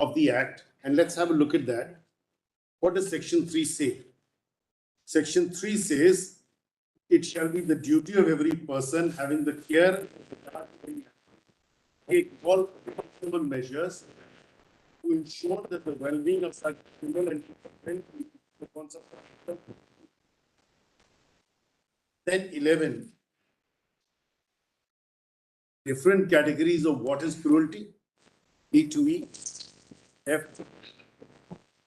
of the Act, and let's have a look at that. What does Section 3 say? Section 3 says, it shall be the duty of every person having the care to take all reasonable measures to ensure that the well-being of such animal and the concept. Then 11, different categories of what is cruelty, E to E, F,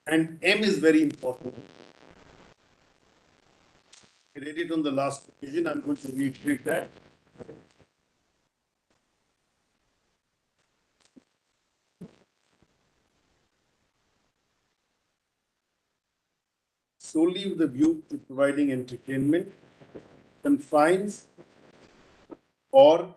and M is very important. I read it on the last occasion, I'm going to reiterate that. Solely with the view to providing entertainment, confines, or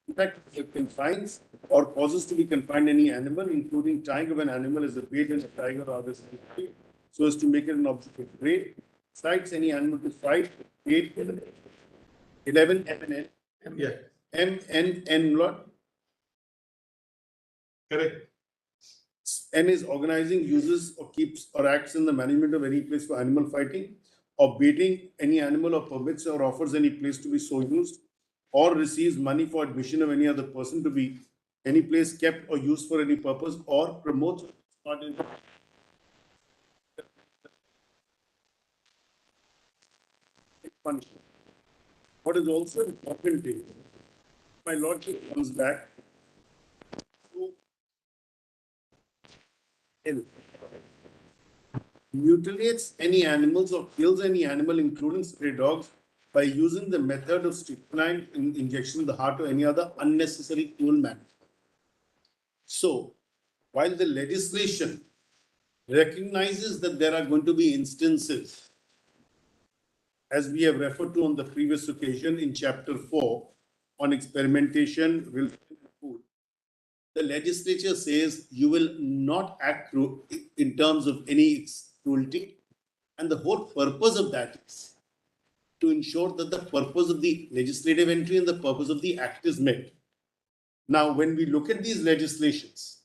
in fact, it confines or causes to be confined any animal, including tying of an animal as a bait in a tiger or other species, so as to make it an object of prey, excites any animal to fight, bait, 11 M and N. Yeah. M, N, N, lot. Correct. N is organizing, uses, or keeps or acts in the management of any place for animal fighting, or baiting any animal, or permits or offers any place to be so used, or receives money for admission of any other person to be any place kept or used for any purpose, or promotes part in punishment. What is also important is, my lordship comes back to L. Mutilates any animals or kills any animal, including stray dogs, by using the method of strychnine injection in the heart or any other unnecessary cruel manner. So, while the legislation recognizes that there are going to be instances, as we have referred to on the previous occasion in Chapter 4 on experimentation, the legislature says you will not act in terms of any cruelty, and the whole purpose of that is to ensure that the purpose of the legislative entry and the purpose of the Act is met. Now, when we look at these legislations,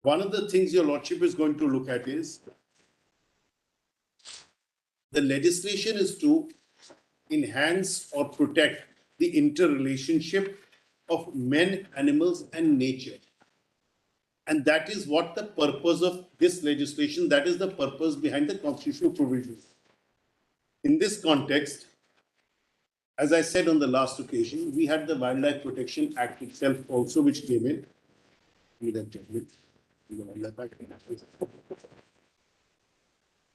one of the things your lordship is going to look at is the legislation is to enhance or protect the interrelationship of men, animals, and nature. And that is what the purpose of this legislation, that is the purpose behind the constitutional provisions. In this context, as I said on the last occasion, we had the Wildlife Protection Act itself also, which came in.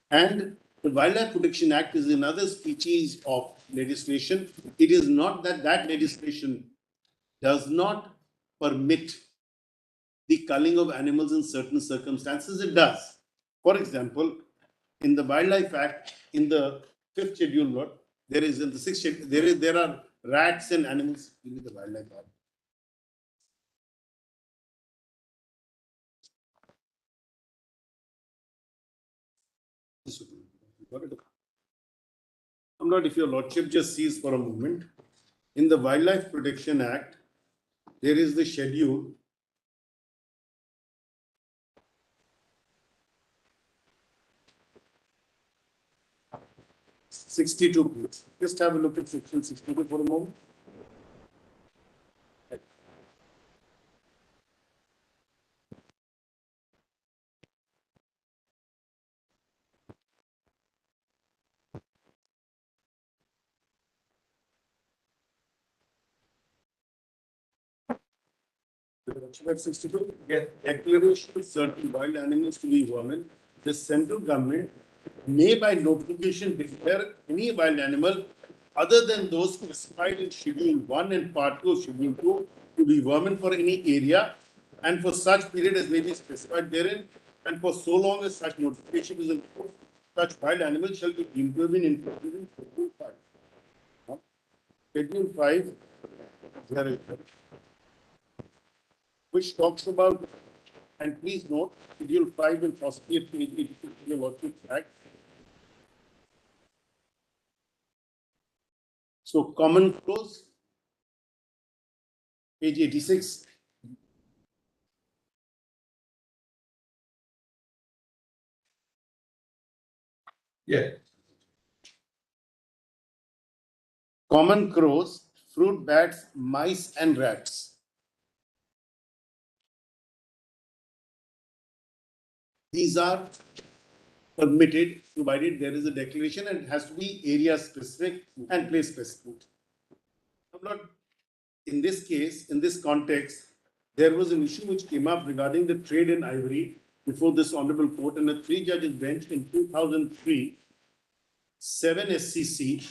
And the Wildlife Protection Act is another species of legislation. It is not that that legislation does not permit the culling of animals in certain circumstances. It does. For example, in the Wildlife Act, in the 5th schedule, there is in the 6th schedule, there are rats and animals. Give me the Wildlife Act. I'm not, if your lordship just sees for a moment, in the Wildlife Protection Act, there is the schedule. '62. Just have a look at section 62 for a moment. Section 62. Declaration of certain wild animals to be vermin. The central government may by notification declare any wild animal other than those specified in Schedule 1 and Part 2 of Schedule 2 to be vermin for any area and for such period as may be specified therein, and for so long as such notification is in force, such wild animals shall be deemed to have been included in Schedule 5. Schedule 5, there is which talks about, and please note, Schedule 5 will possibly at page 86 of the Working Act. So, common clause, page 86. Yeah. Common crows, fruit bats, mice, and rats. These are permitted, provided there is a declaration, and it has to be area specific and place specific. I'm not, in this case, in this context, there was an issue which came up regarding the trade in ivory before this honorable court, and a 3-judges bench in 2003, 7 SCC,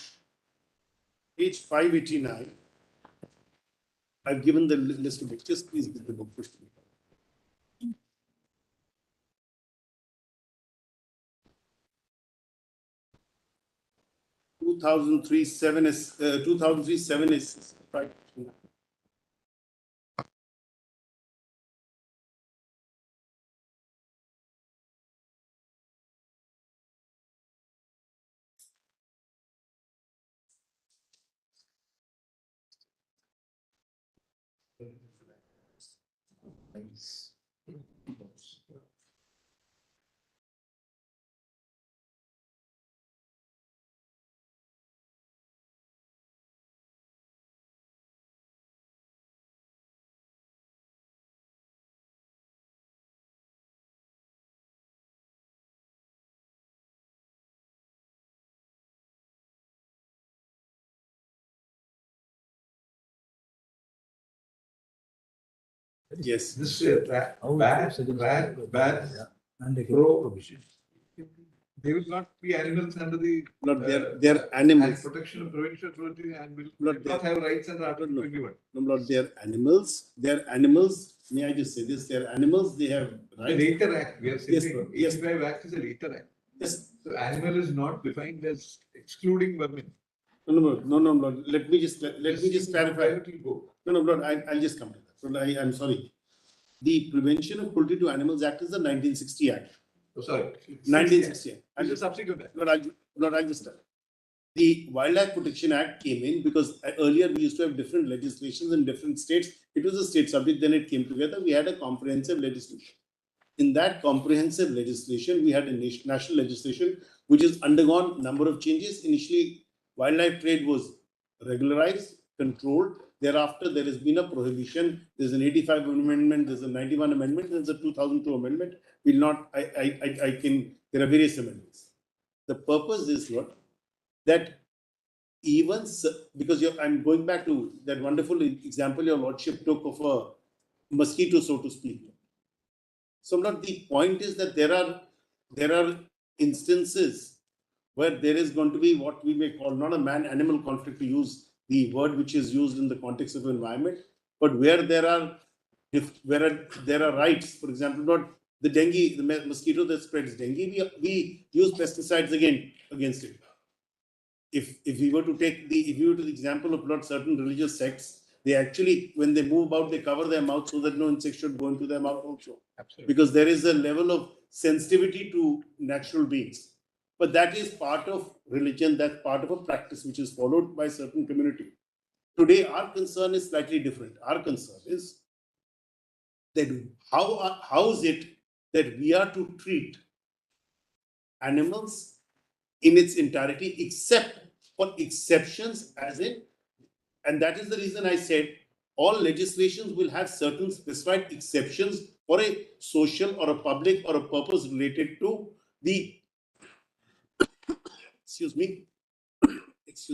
page 589. I've given the list of books. Just please give the book first. 2003 7 is 2003 7 is right. Yes. This bat, crow, they will not be animals under the Not they're animals. protection of prevention of cruelty and will Not not have rights under Article 21. No, not they're animals. They're animals. May I just say this? They're animals. They have The rights. later act, we are saying Yes, 85 Act is a later act. Yes. So animal is not defined as excluding vermin. No. Let me just clarify. It will go. No, Lord, I'll just come to that. Lord, I'm sorry. The Prevention of Cruelty to Animals Act is the 1960 Act. Oh, sorry. 1960 Act. It's a subsequent act. Lord, I'll just tell. The Wildlife Protection Act came in because earlier we used to have different legislations in different states. It was a state subject, then it came together. We had a comprehensive legislation. In that comprehensive legislation, we had a national legislation which has undergone a number of changes. Initially, wildlife trade was regularized, controlled. Thereafter, there has been a prohibition. There's an 85 amendment, there's a 91 amendment, there's a 2002 amendment. There are various amendments. The purpose is what? That even, because I'm going back to that wonderful example your lordship took of a mosquito, so to speak. So not the point is that there are instances where there is going to be what we may call not a man-animal conflict, to use the word which is used in the context of environment, but where there are rights. For example, not the dengue, the mosquito that spreads dengue, we use pesticides against it. If we were to take the example of not certain religious sects, they actually, when they move about, they cover their mouth so that no insect should go into their mouth also. Absolutely. Because there is a level of sensitivity to natural beings. But that is part of religion, that's part of a practice which is followed by certain community. Today, our concern is slightly different. Our concern is that how is it that we are to treat animals in its entirety, except for exceptions, as in, and that is the reason I said all legislations will have certain specified exceptions for a social or a public or a purpose related to the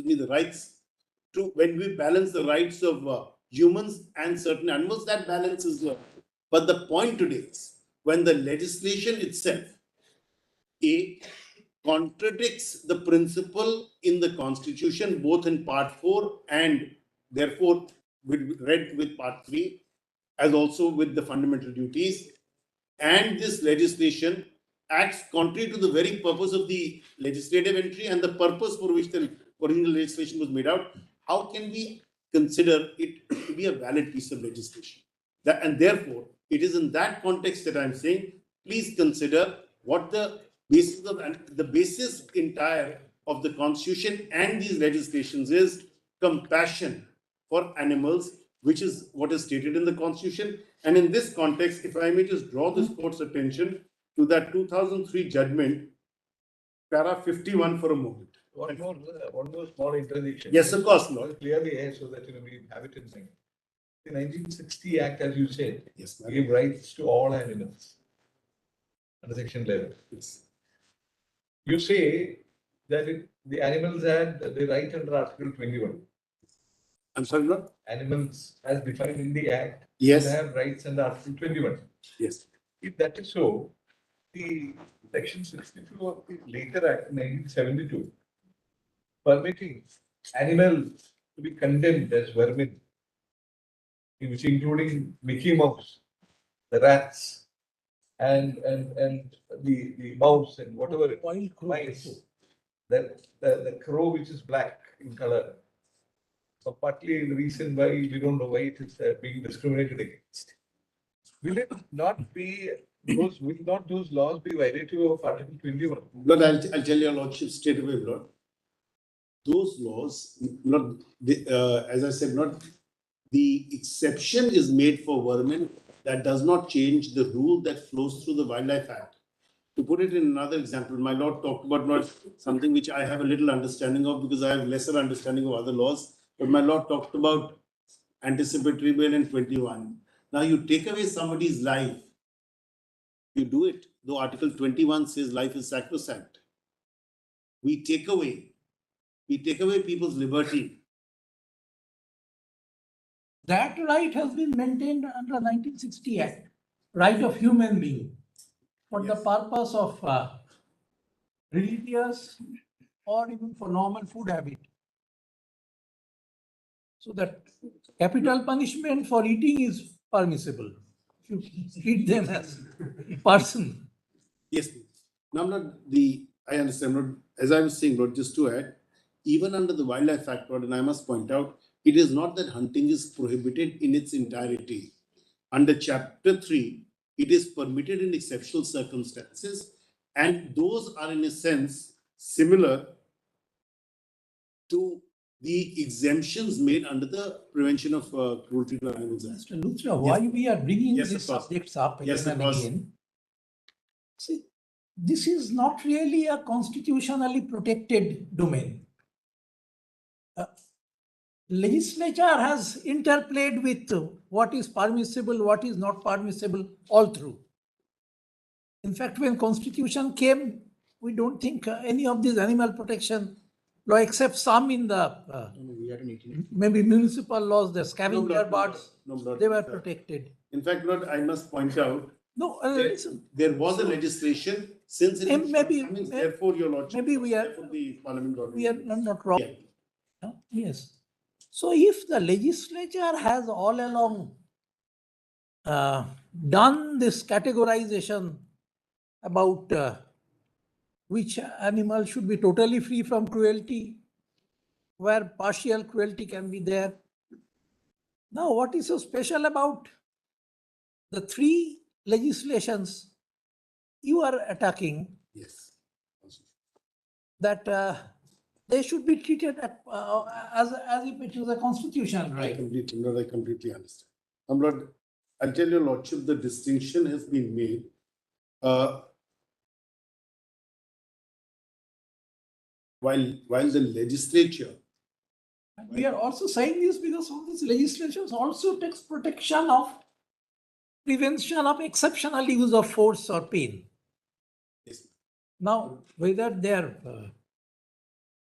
the rights, to when we balance the rights of humans and certain animals, that balance is there. But the point today is when the legislation itself contradicts the principle in the Constitution, both in Part 4 and therefore read with Part 3, as also with the fundamental duties, and this legislation acts contrary to the very purpose of the legislative entry and the purpose for which the original legislation was made out, how can we consider it to be a valid piece of legislation? And therefore, it is in that context that I'm saying, please consider what the basis entire of the Constitution and these legislations is compassion for animals, which is what is stated in the Constitution. And in this context, if I may just draw this court's attention to that 2003 judgment para 51 for a moment. One more small interjection. Yes, of course, Lord. Clear the air so that we have it in mind. The 1960 Act, as you said, Yes, gave rights to all animals under Section 11. Yes. You say that the animals had the right under Article 21. I'm sorry, Lord? Animals, as defined in the Act, Yes. will have rights under Article 21. Yes. If that is so, the Section 62 of the later Act, 1972, permitting animals to be condemned as vermin, which including Mickey Mouse, the rats, and the mouse and whatever mice, the crow which is black in color. So partly the reason why we don't know why it is being discriminated against. Will it not be will not those laws be violative of Article 21? Lord, I'll tell your Lordship straight away, Lord. Those laws, not as I said, not the exception is made for vermin. That does not change the rule that flows through the Wildlife Act. To put it in another example, my Lord talked about not something which I have a little understanding of because I have lesser understanding of other laws. But my Lord talked about anticipatory bail in 21. Now you take away somebody's life, you do it. Though Article 21 says life is sacrosanct. We take away people's liberty. That right has been maintained under 1960 Act, right of human being, for the Yes. purpose of religious or even for normal food habit. So that capital punishment for eating is permissible. If you treat them as person. Yes, please. Now, I understand, Lord, as I was saying, Lord, just to add, even under the Wildlife Act, Lord, and I must point out, it is not that hunting is prohibited in its entirety. Under Chapter 3, it is permitted in exceptional circumstances, and those are, in a sense, similar to the exemptions made under the Prevention of Cruelty to Animals Act. Mr. Luthra, why we are bringing Yes, these of course. subjects up Yes, again of and course. again? See, this is not really a constitutionally protected domain. Legislature has interplayed with what is permissible, what is not permissible all through. In fact, when Constitution came, we don't think any of these animal protection law, except some in the maybe municipal laws, the scavenger birds, they were protected. In fact, Lord, I must point out, No, listen, there was a legislation since it is maybe- shortcomings, therefore your Lordship, maybe we are- therefore the Parliament got we are it. not wrong. Yeah. Yes. So if the legislature has all along done this categorization about which animal should be totally free from cruelty, where partial cruelty can be there. Now, what is so special about the three legislations you are attacking Yes. that they should be treated as if it is a constitutional I right? completely understand. Lord, I'll tell your Lordship, the distinction has been made. While the legislature, We are also saying this because all these legislations also takes protection of prevention of exceptional use of force or pain. yes, Now, whether they are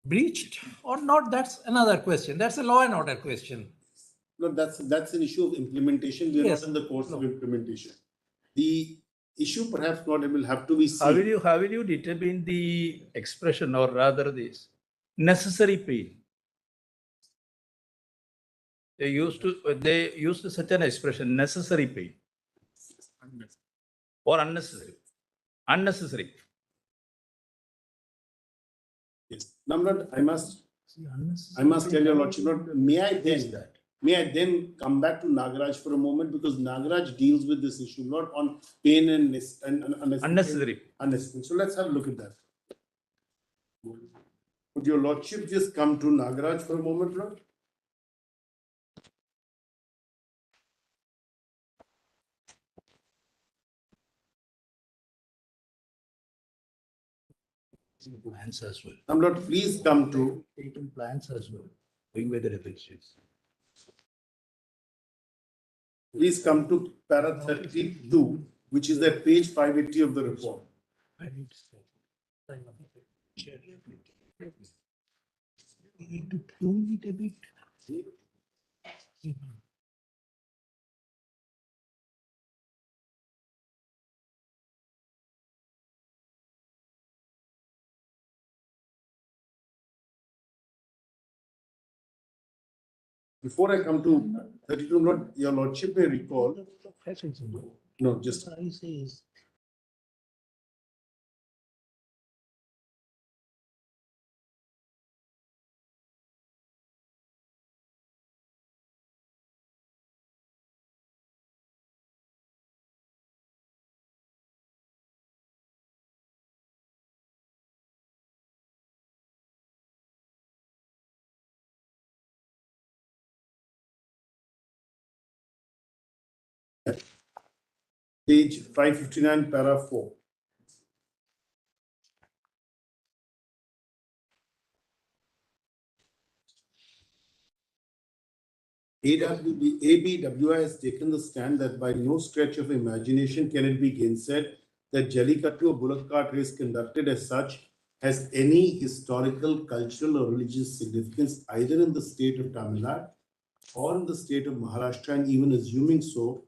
breached or not, that's another question. That's a law and order question. no, that's an issue of implementation. We are Yes. not in the course of No. implementation. The issue perhaps not will have to be How will seen. you determine the expression or rather this necessary pain? They used such an expression, necessary pain or unnecessary. Unnecessary. Yes. Now, Lord, I must tell your Lordship, Lord, may I then come back to Nagaraj for a moment, because Nagaraj deals with this issue, not on pain and Unnecessary. unnecessary. So let's have a look at that. Would your Lordship just come to Nagaraj for a moment, Lord? Plans as well. I'm not, please come to, Taken plans as well. Going by the restrictions. please come to para 32, which is that page 580 of the report. I need to say. We need to tune it a bit. Before I come to 32, not, your lordship may recall, no, just I say is page 559, para 4. ABWI has taken the stand that by no stretch of imagination can it be gainsaid that Jallikattu, a bullock cart race conducted as such, has any historical, cultural, or religious significance either in the state of Tamil Nadu or in the state of Maharashtra, and even assuming so,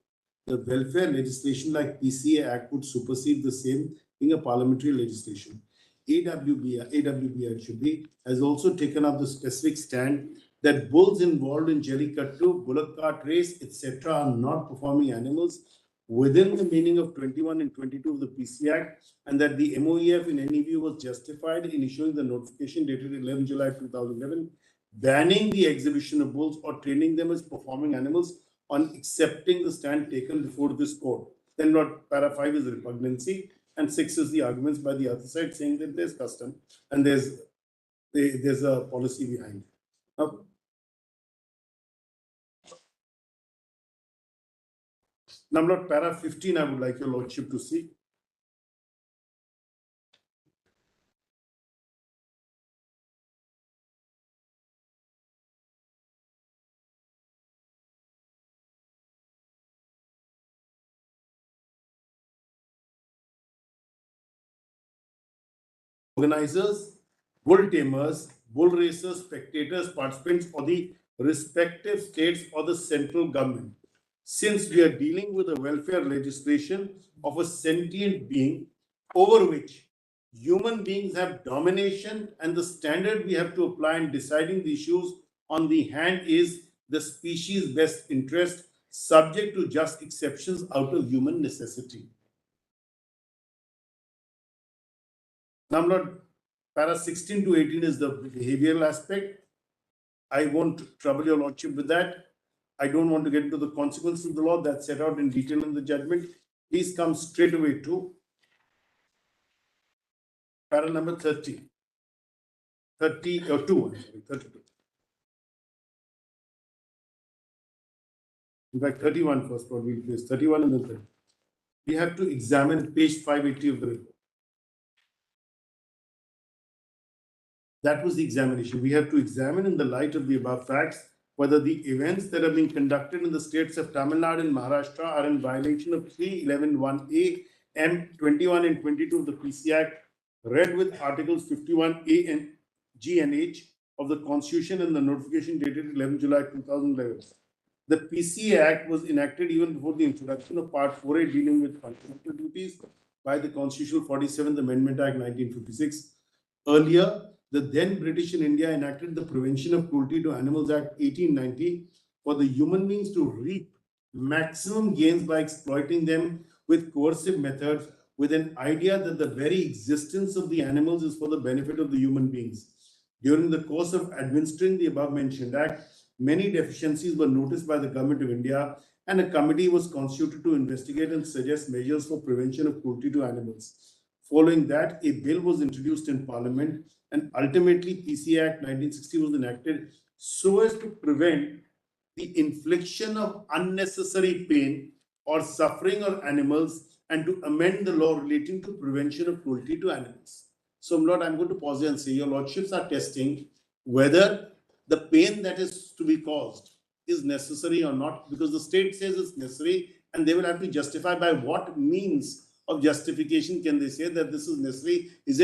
the welfare legislation like PCA Act would supersede the same, being a parliamentary legislation. AWBI should be, has also taken up the specific stand that bulls involved in Jallikattu, bullock cart race, etc. are not performing animals within the meaning of 21 and 22 of the PC Act, and that the MOEF in any view was justified in issuing the notification dated 11 July 2011, banning the exhibition of bulls or training them as performing animals on accepting the stand taken before this court. Then what para 5 is repugnancy, and 6 is the arguments by the other side saying that there's custom and there's a policy behind it. Now, number para 15, I would like your lordship to see. Organizers, bull tamers, bull racers, spectators, participants, or the respective states or the central government. Since we are dealing with a welfare legislation of a sentient being over which human beings have domination, and the standard we have to apply in deciding the issues on the hand is the species' best interest, subject to just exceptions out of human necessity. Number para 16 to 18 is the behavioral aspect. I won't trouble your lordship with that. I don't want to get into the consequences of the law that's set out in detail in the judgment. Please come straight away to para number 30. 32. In fact, 31 first, probably place 31 and then 30. We have to examine page 580 of the report. That was the examination. We have to examine in the light of the above facts whether the events that are being conducted in the states of Tamil Nadu and Maharashtra are in violation of 311(1)(a), M, 21 and 22 of the PC Act, read with Articles 51(a) and G and H of the Constitution and the notification dated 11 July 2011. The PC Act was enacted even before the introduction of Part 4A dealing with fundamental duties by the Constitutional 47th Amendment Act 1956. Earlier, the then British in India enacted the Prevention of Cruelty to Animals Act 1890 for the human beings to reap maximum gains by exploiting them with coercive methods, with an idea that the very existence of the animals is for the benefit of the human beings. During the course of administering the above mentioned act, many deficiencies were noticed by the Government of India, and a committee was constituted to investigate and suggest measures for prevention of cruelty to animals. Following that, a bill was introduced in Parliament, and ultimately PC Act 1960 was enacted so as to prevent the infliction of unnecessary pain or suffering on animals and to amend the law relating to prevention of cruelty to animals. So, Lord, I'm going to pause here and say, your lordships are testing whether the pain that is to be caused is necessary or not, because the state says it's necessary, and they will have to justify by what means of justification can they say that this is necessary. Is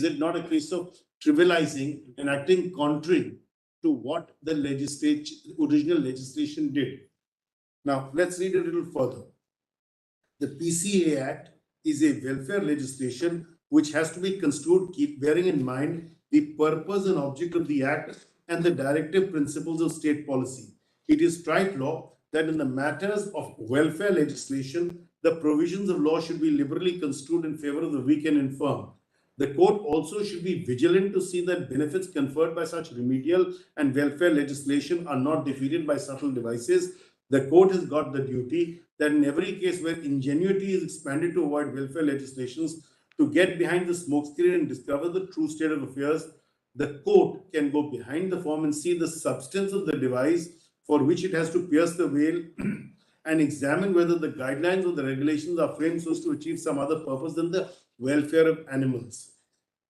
it not a case of trivializing and acting contrary to what the original legislation did? Now, let's read a little further. The PCA Act is a welfare legislation which has to be construed, bearing in mind the purpose and object of the Act and the directive principles of state policy. It is strike law that in the matters of welfare legislation, the provisions of law should be liberally construed in favor of the weak and infirm. The court also should be vigilant to see that benefits conferred by such remedial and welfare legislation are not defeated by subtle devices. The court has got the duty that in every case where ingenuity is expanded to avoid welfare legislations, to get behind the smokescreen and discover the true state of affairs, the court can go behind the form and see the substance of the device for which it has to pierce the veil and examine whether the guidelines or the regulations are framed so as to achieve some other purpose than the welfare of animals.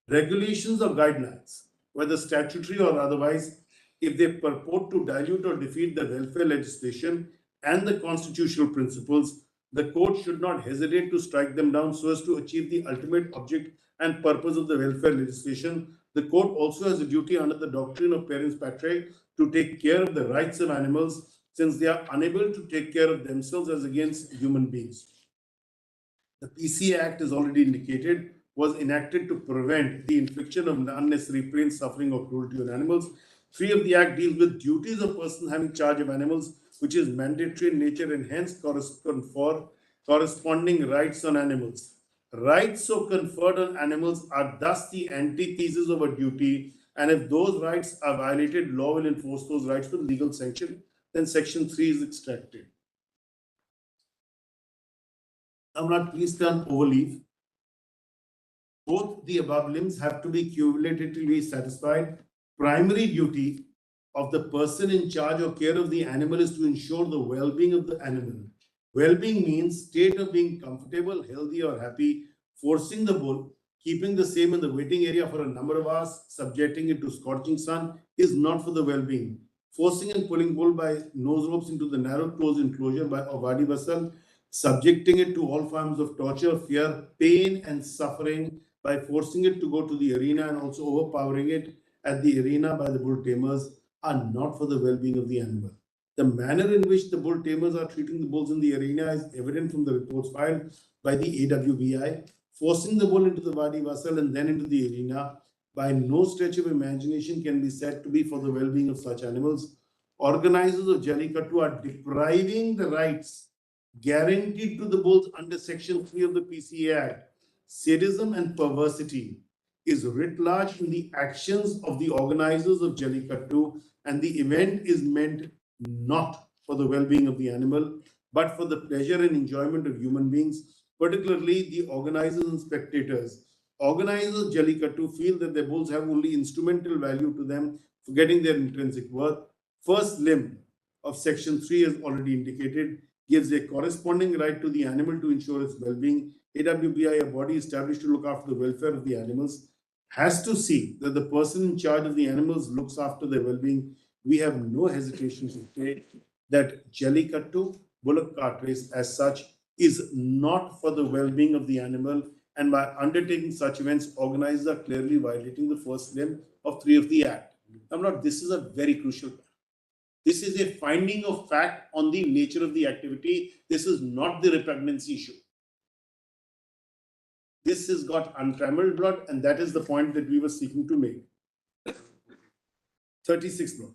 Regulations or guidelines, whether statutory or otherwise, if they purport to dilute or defeat the welfare legislation and the constitutional principles, the court should not hesitate to strike them down so as to achieve the ultimate object and purpose of the welfare legislation. The court also has a duty under the doctrine of parens patriae to take care of the rights of animals, since they are unable to take care of themselves as against human beings. The PCA Act, is already indicated, was enacted to prevent the infliction of unnecessary pain, suffering, or cruelty on animals. 3 of the Act deals with duties of person having charge of animals, which is mandatory in nature and hence confer corresponding rights on animals. Rights so conferred on animals are thus the antithesis of a duty, and if those rights are violated, law will enforce those rights with legal sanction. Then Section 3 is extracted. I'm not please turn overleaf. Both the above limbs have to be cumulatively satisfied. Primary duty of the person in charge or care of the animal is to ensure the well-being of the animal. Well-being means state of being comfortable, healthy, or happy. Forcing the bull, keeping the same in the waiting area for a number of hours, subjecting it to scorching sun is not for the well-being. Forcing and pulling bull by nose ropes into the narrow closed enclosure of Wadi Basal, subjecting it to all forms of torture, fear, pain, and suffering by forcing it to go to the arena and also overpowering it at the arena by the bull tamers are not for the well-being of the animal. The manner in which the bull tamers are treating the bulls in the arena is evident from the reports filed by the AWBI. Forcing the bull into the Wadi Vasal and then into the arena by no stretch of imagination can be said to be for the well-being of such animals. Organizers of Jallikattu are depriving the rights guaranteed to the bulls under Section 3 of the PCA Act. Sadism and perversity is writ large in the actions of the organizers of Jallikattu, and the event is meant not for the well-being of the animal, but for the pleasure and enjoyment of human beings, particularly the organizers and spectators. Organizers of Jallikattu feel that their bulls have only instrumental value to them, forgetting their intrinsic worth. First limb of Section 3, as already indicated, gives a corresponding right to the animal to ensure its well-being. AWBI, a body established to look after the welfare of the animals, has to see that the person in charge of the animals looks after their well-being. We have no hesitation to say that Jallikattu bullock cart race as such is not for the well-being of the animal, and by undertaking such events, organizers are clearly violating the first limb of 3 of the Act. This is a very crucial point. This is a finding of fact on the nature of the activity. This is not the repugnancy issue. This has got untrammeled blood, and that is the point that we were seeking to make. 36 blood.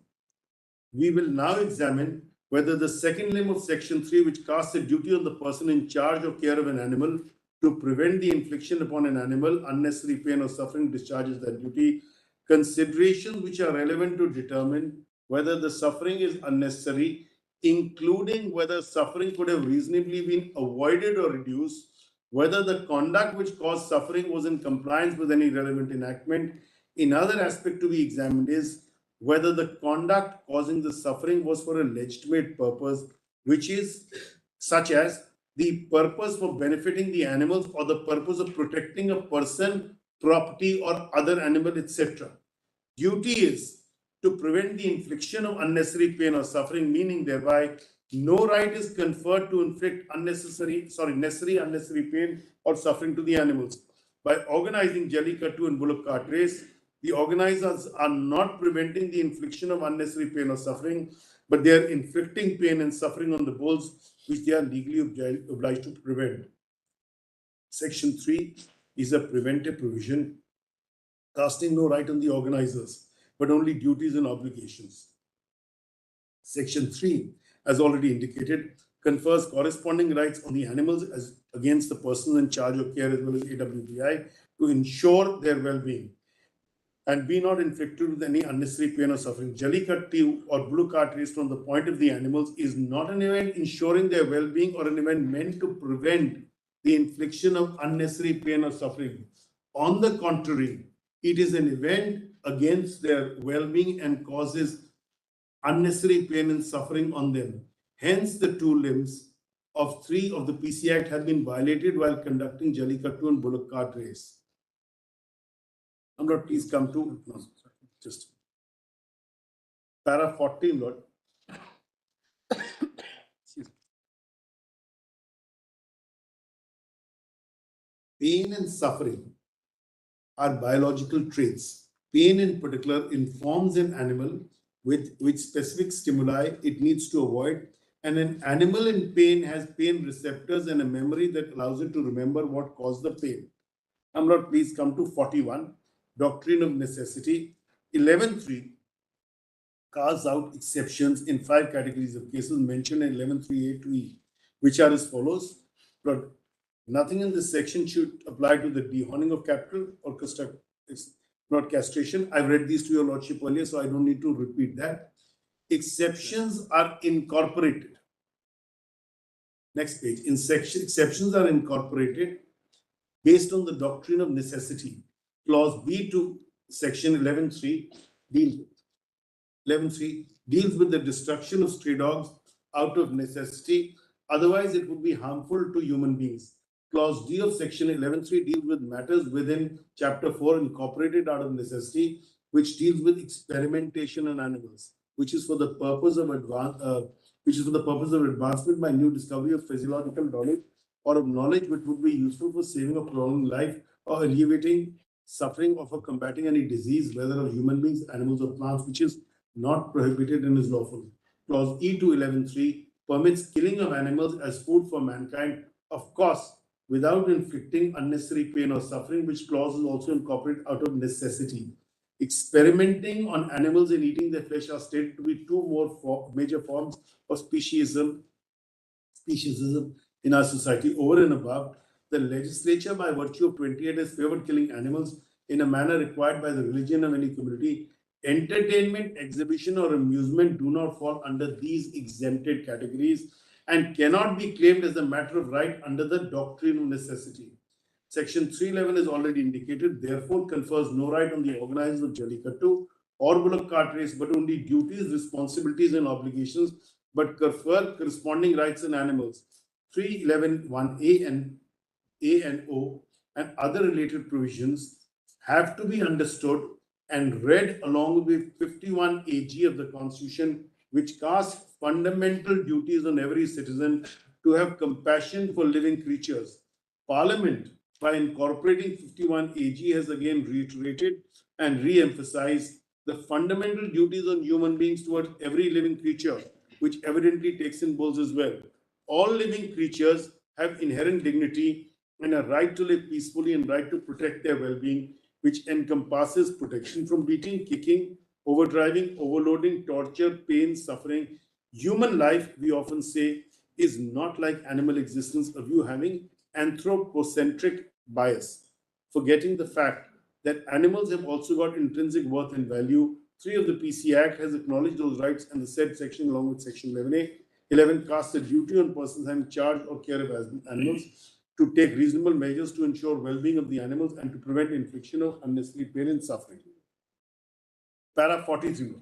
We will now examine whether the second limb of Section 3, which casts a duty on the person in charge or care of an animal to prevent the infliction upon an animal unnecessary pain or suffering, discharges that duty. Considerations which are relevant to determine whether the suffering is unnecessary, including whether suffering could have reasonably been avoided or reduced, whether the conduct which caused suffering was in compliance with any relevant enactment. Another aspect to be examined is whether the conduct causing the suffering was for a legitimate purpose, which is such as the purpose for benefiting the animals or the purpose of protecting a person property or other animal, etc. Duty is to prevent the infliction of unnecessary pain or suffering, meaning thereby no right is conferred to inflict necessary unnecessary pain or suffering to the animals. By organizing Jallikattu and bullock cart race, the organizers are not preventing the infliction of unnecessary pain or suffering, but they are inflicting pain and suffering on the bulls, which they are legally obliged to prevent. Section 3 is a preventive provision, casting no right on the organizers, but only duties and obligations. Section 3, as already indicated, confers corresponding rights on the animals as against the persons in charge of care as well as AWBI to ensure their well-being and be not inflicted with any unnecessary pain or suffering. Jallikattu or bullock cart race from the point of the animals is not an event ensuring their well-being or an event meant to prevent the infliction of unnecessary pain or suffering. On the contrary, it is an event against their well-being and causes unnecessary pain and suffering on them. Hence, the 2 limbs of 3 of the PC Act have been violated while conducting Jallikattu and bullock cart race. Lord, please come to just para 40, Lord. Pain and suffering are biological traits. Pain in particular informs an animal with specific stimuli it needs to avoid, and an animal in pain has pain receptors and a memory that allows it to remember what caused the pain. Lord, please come to 41, Doctrine of Necessity. 11.3 carves out exceptions in 5 categories of cases mentioned in 11.3a to E, which are as follows. Lord, nothing in this section should apply to the dehorning of cattle or not castration. I've read these to your lordship earlier, so I don't need to repeat that. Exceptions are incorporated. Next page. Exceptions are incorporated based on the doctrine of necessity. Clause B to section 11.3 deals with the destruction of stray dogs out of necessity. Otherwise, it would be harmful to human beings. Clause D of section 11.3 deals with matters within chapter 4 incorporated out of necessity, which deals with experimentation on animals, which is for the purpose of advancement by new discovery of physiological knowledge or of knowledge which would be useful for saving or prolonging life or alleviating suffering or for combating any disease, whether of human beings, animals, or plants, which is not prohibited and is lawful. Clause E to 11.3 permits killing of animals as food for mankind, of course, without inflicting unnecessary pain or suffering, which clause is also incorporated out of necessity. Experimenting on animals and eating their flesh are stated to be 2 more major forms of speciesism in our society. Over and above, the legislature, by virtue of 28, has favored killing animals in a manner required by the religion of any community. Entertainment, exhibition, or amusement do not fall under these exempted categories and cannot be claimed as a matter of right under the doctrine of necessity. Section 311 is already indicated, therefore confers no right on the organizers of Jallikattu or bullock cart race, but only duties, responsibilities, and obligations, but confer corresponding rights in animals. 311(1)(a) and A and O and other related provisions have to be understood and read along with 51 AG of the Constitution, which casts fundamental duties on every citizen to have compassion for living creatures. Parliament, by incorporating 51 AG, has again reiterated and re-emphasized the fundamental duties on human beings towards every living creature, which evidently takes in bulls as well. All living creatures have inherent dignity and a right to live peacefully and right to protect their well-being, which encompasses protection from beating, kicking, overdriving, overloading, torture, pain, suffering. Human life, we often say, is not like animal existence, a view having anthropocentric bias, forgetting the fact that animals have also got intrinsic worth and value. 3 of the PC Act has acknowledged those rights, and the said section, along with section 11A, 11 casts a duty on persons having charge or care of animals to take reasonable measures to ensure well-being of the animals and to prevent infliction of unnecessary pain and suffering. Para 43.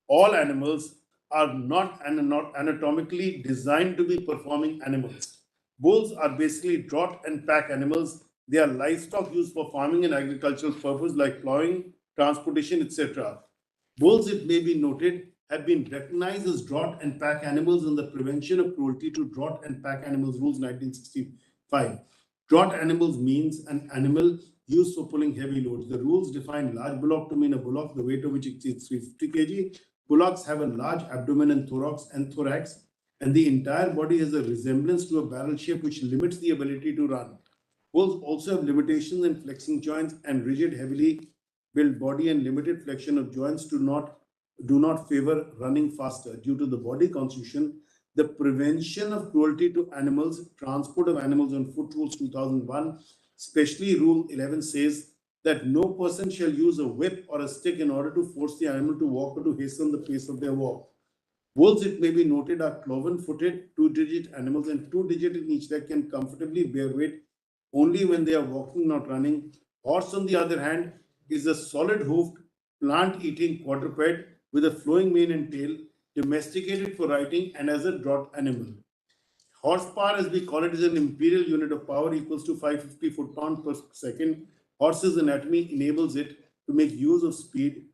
All animals are not anatomically designed to be performing animals. Bulls are basically draught and pack animals They are livestock used for farming and agricultural purpose like plowing, transportation, etc. Bulls, it may be noted, have been recognized as drought and pack animals in the Prevention of Cruelty to Drought and Pack Animals Rules 1965. Drought animals means an animal used for pulling heavy loads. The rules define large bullock to mean a bullock, the weight of which exceeds 350 kg. Bullocks have a large abdomen and thorax, and the entire body has a resemblance to a barrel shape which limits the ability to run. Bulls also have limitations in flexing joints and rigid, heavily built body and limited flexion of joints do not favor running faster. Due to the body constitution, the Prevention of Cruelty to Animals, Transport of Animals on Foot Rules 2001, especially Rule 11 says that no person shall use a whip or a stick in order to force the animal to walk or to hasten the pace of their walk. Bulls, it may be noted, are cloven-footed, two-digit animals, and two-digit in each leg can comfortably bear weight only when they are walking, not running. Horse, on the other hand, is a solid-hoofed, plant-eating quadruped with a flowing mane and tail, domesticated for riding and as a draught animal. Horsepower, as we call it, is an imperial unit of power equals to 550 foot-pound per second. Horse's anatomy enables it to make use of speed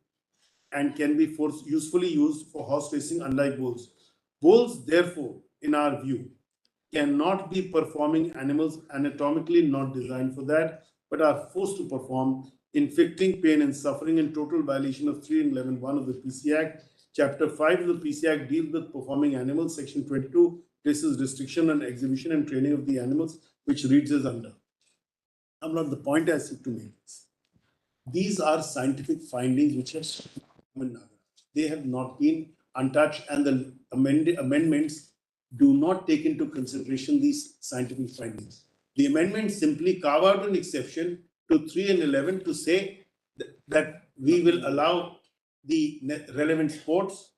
and can be usefully used for horse racing, unlike bulls. Bulls, therefore, in our view, cannot be performing animals, anatomically not designed for that, but are forced to perform, inflicting pain and suffering in total violation of 3 and 11(1) of the PC Act. Chapter 5 of the PC Act deals with performing animals. Section 22 places restriction on exhibition and training of the animals, which reads as under. I'm not the point I seek to make this. These are scientific findings which have Tamil Nadu. They have not been untouched, and the amendments do not take into consideration these scientific findings. The amendments simply carve out an exception to 3 and 11 to say that we will allow the relevant sports,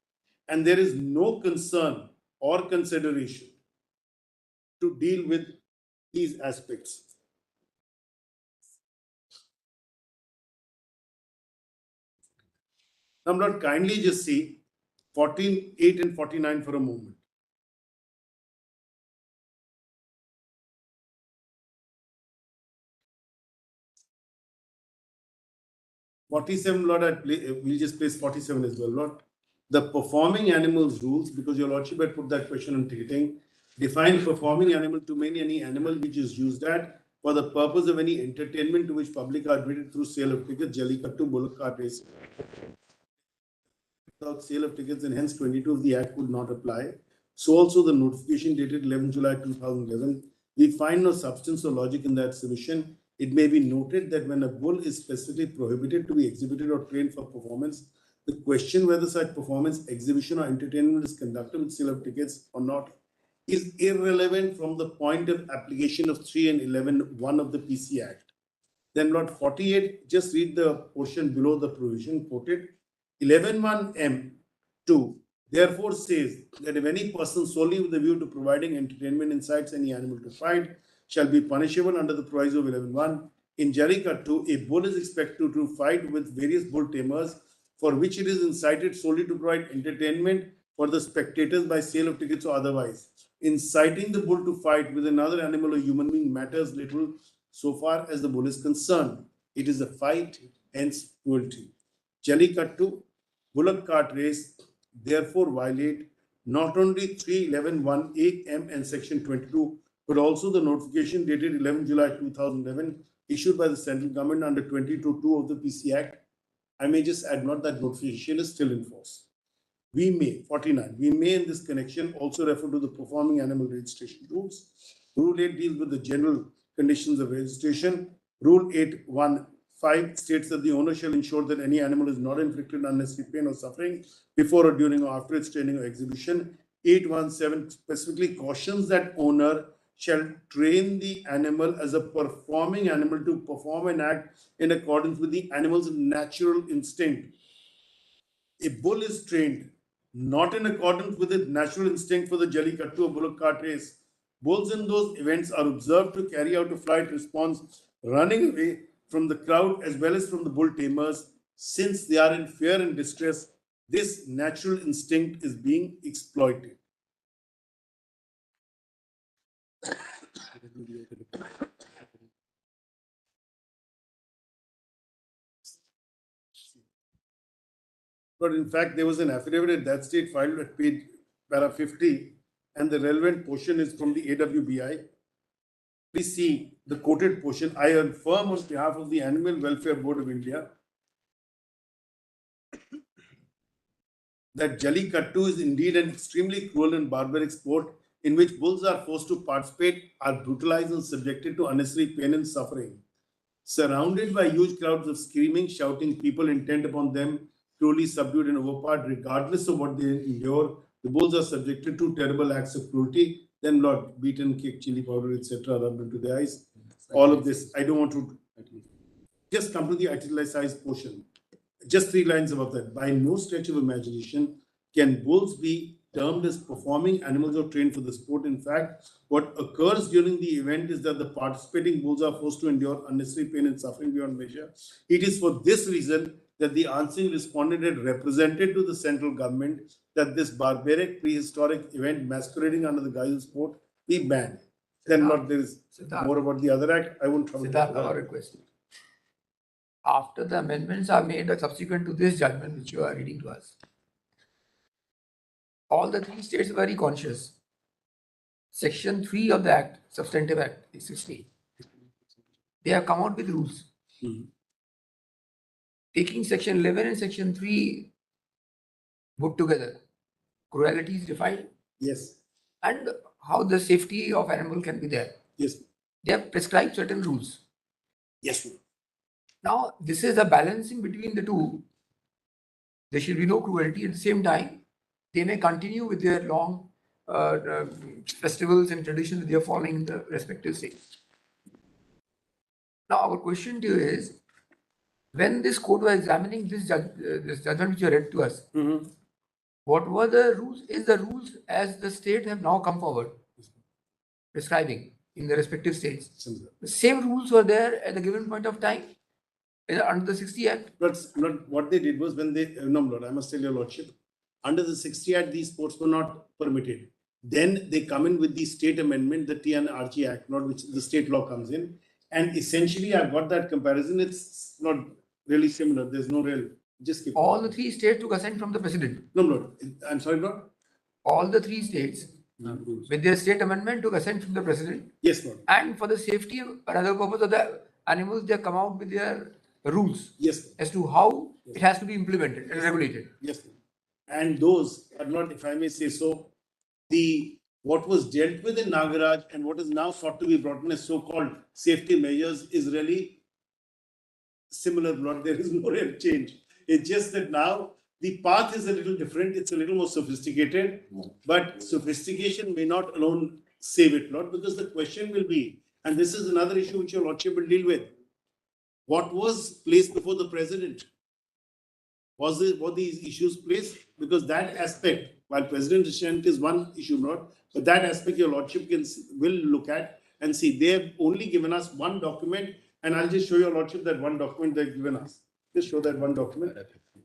and there is no concern or consideration to deal with these aspects. Now, Lord, kindly just see 48 and 49 for a moment. Lord, we'll just place 47 as well, Lord. The performing animals rules, because your Lordship had put that question on ticketing, define performing animal to mean any animal which is used at for the purpose of any entertainment to which public are admitted through sale of tickets, Jallikattu, bullock cart racing. Without sale of tickets, and hence 22 of the Act would not apply. So also the notification dated 11 July 2011, we find no substance or logic in that submission. It may be noted that when a bull is specifically prohibited to be exhibited or trained for performance, the question whether such performance, exhibition, or entertainment is conducted with sale of tickets or not is irrelevant from the point of application of 3 and 11(1) of the PC Act. Then, Lord, 48, just read the portion below the provision quoted. 11(1)(m)(2) therefore says that if any person solely with the view to providing entertainment incites any animal to fight, shall be punishable under the proviso of 11(1). In Jallikattu, a bull is expected to fight with various bull tamers for which it is incited solely to provide entertainment for the spectators by sale of tickets or otherwise. Inciting the bull to fight with another animal or human being matters little so far as the bull is concerned. It is a fight, hence cruelty. Jallikattu, bullock cart race, therefore violate not only 311(1)(a)(m) and section 22, but also the notification dated 11 July 2011 issued by the central government under 22(2) of the PC Act. I may just add not that notification is still in force. We may, 49, we may in this connection also refer to the performing animal registration rules. Rule 8 deals with the general conditions of registration. Rule 8(1)(5) states that the owner shall ensure that any animal is not inflicted unnecessary pain or suffering before or during or after its training or exhibition. 8(1)(7) specifically cautions that owner shall train the animal as a performing animal to perform an act in accordance with the animal's natural instinct. A bull is trained not in accordance with its natural instinct for the Jallikattu or bullock cart race. Bulls in those events are observed to carry out a flight response, running away from the crowd as well as from the bull tamers. Since they are in fear and distress, this natural instinct is being exploited. But in fact, there was an affidavit at that state filed at page para 50, and the relevant portion is from the AWBI. Please see the quoted portion. I affirm on behalf of the Animal Welfare Board of India that Jallikattu is indeed an extremely cruel and barbaric sport in which bulls are forced to participate, are brutalized and subjected to unnecessary pain and suffering. Surrounded by huge crowds of screaming, shouting people intent upon them, cruelly subdued and overpowered, regardless of what they endure, the bulls are subjected to terrible acts of cruelty, then Lord, beaten, kicked, chili powder, etc., rubbed into the eyes. All of this, I don't want to just come to the italicized portion. Just 3 lines above that. By no stretch of imagination can bulls be termed as performing animals or trained for the sport. In fact, what occurs during the event is that the participating bulls are forced to endure unnecessary pain and suffering beyond measure. It is for this reason that the answering respondent had represented to the central government that this barbaric prehistoric event masquerading under the guise of sport be banned. Then not there is more about the other act. I won't trouble. Siddharth, our request. After the amendments are made subsequent to this judgment which you are reading to us, all the 3 states are very conscious. Section 3 of the Act, Substantive Act, is 60. They have come out with rules. Taking Section 11 and Section 3 put together, cruelty is defined. Yes. And how the safety of animal can be there. Yes. They have prescribed certain rules. Yes. Now, this is a balancing between the two. There should be no cruelty. At the same time, they may continue with their long festivals and traditions they are following in the respective states. Now, our question to you is, when this court was examining this judgment which you read to us, what were the rules? Is the rules as the state have now come forward prescribing in the respective states? The same rules were there at a given point of time under the 60 Act? Not what they did was when they, no, Lord, I must tell your Lordship, under the 60 Act, these sports were not permitted. Then they come in with the state amendment, the TNRG Act, not which the state law comes in. And essentially, I've got that comparison. It's not really similar. There's no real, just keep all the 3 states took assent from the president. No, Lord, I'm sorry, Lord. All the 3 states with their state amendment took assent from the president. Yes, Lord. And for the safety and other purpose of the animals, they have come out with their rules. Yes. As to how it has to be implemented and regulated. Yes. And those are not, if I may say so, what was dealt with in Nagaraj and what is now sought to be brought in as so-called safety measures is really similar. Not there is no real change. It's just that now the path is a little different. It's a little more sophisticated, but sophistication may not alone save it, Lord, because the question will be, and this is another issue which your Lordship will deal with. What was placed before the president? Were these issues placed? Because that aspect, while President assent is one issue, not, but that aspect your Lordship will look at and see. They have only given us one document, and I'll just show your Lordship that one document they've given us. Just show that one document,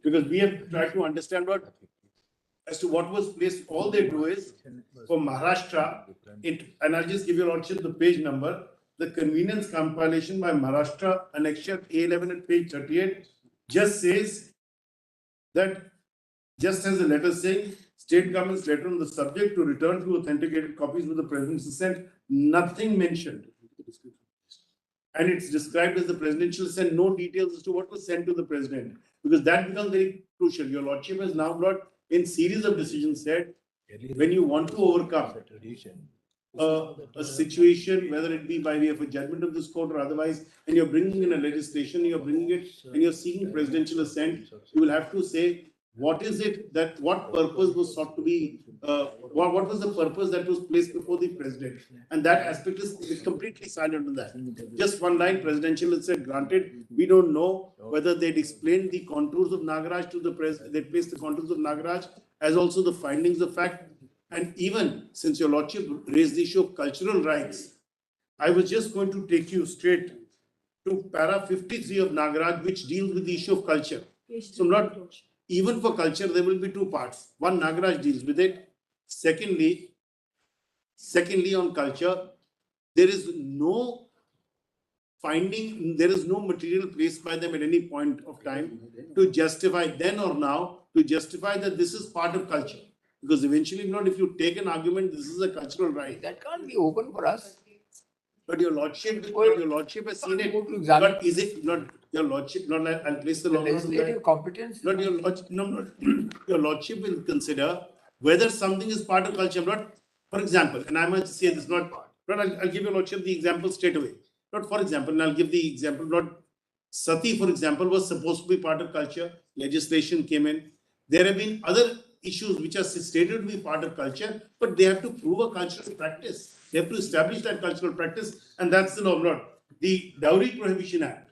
because we have tried to understand as to what was placed. All they do is for Maharashtra, and I'll just give your Lordship the page number. The convenience compilation by Maharashtra, annexure A11 at page 38, just says that, just as the letter saying, state government's letter on the subject to return to authenticated copies with the president's assent, nothing mentioned. And it's described as the presidential assent, no details as to what was sent to the president, because that becomes very crucial. Your Lordship has now brought in series of decisions said, when you want to overcome a situation, whether it be by way of a judgment of this court or otherwise, and you're bringing in a legislation, you're bringing it, and you're seeking presidential assent, you will have to say, what is it that, what purpose was sought to be, what was the purpose that was placed before the president? And that aspect is completely silent on that. Just one line, presidential assent granted. We don't know whether they'd explained the contours of Nagaraj to the president, they placed the contours of Nagaraj as also the findings of fact. And even since your Lordship raised the issue of cultural rights, I was just going to take you straight to para 53 of Nagaraj, which deals with the issue of culture. So not even for culture, there will be 2 parts. One, Nagaraj deals with it. Secondly, on culture, there is no finding there is no material placed by them at any point of time to justify then or now to justify that this is part of culture. Because eventually, not if you take an argument, this is a cultural right. That can't be open for us. But your lordship has seen it. Go to examine. But is it not your lordship? Not like I'll place the The law. legislative competence. Not your lordship. No, not your lordship will consider whether something is part of culture. Not, for example, and I must say this not. I'll give your lordship the example straight away. Not for example, and I'll give the example. Not sati, for example, was supposed to be part of culture. Legislation came in. There have been other issues which are stated to be part of culture, but they have to prove a cultural practice. They have to establish that cultural practice, and that's the law. Not the Dowry Prohibition Act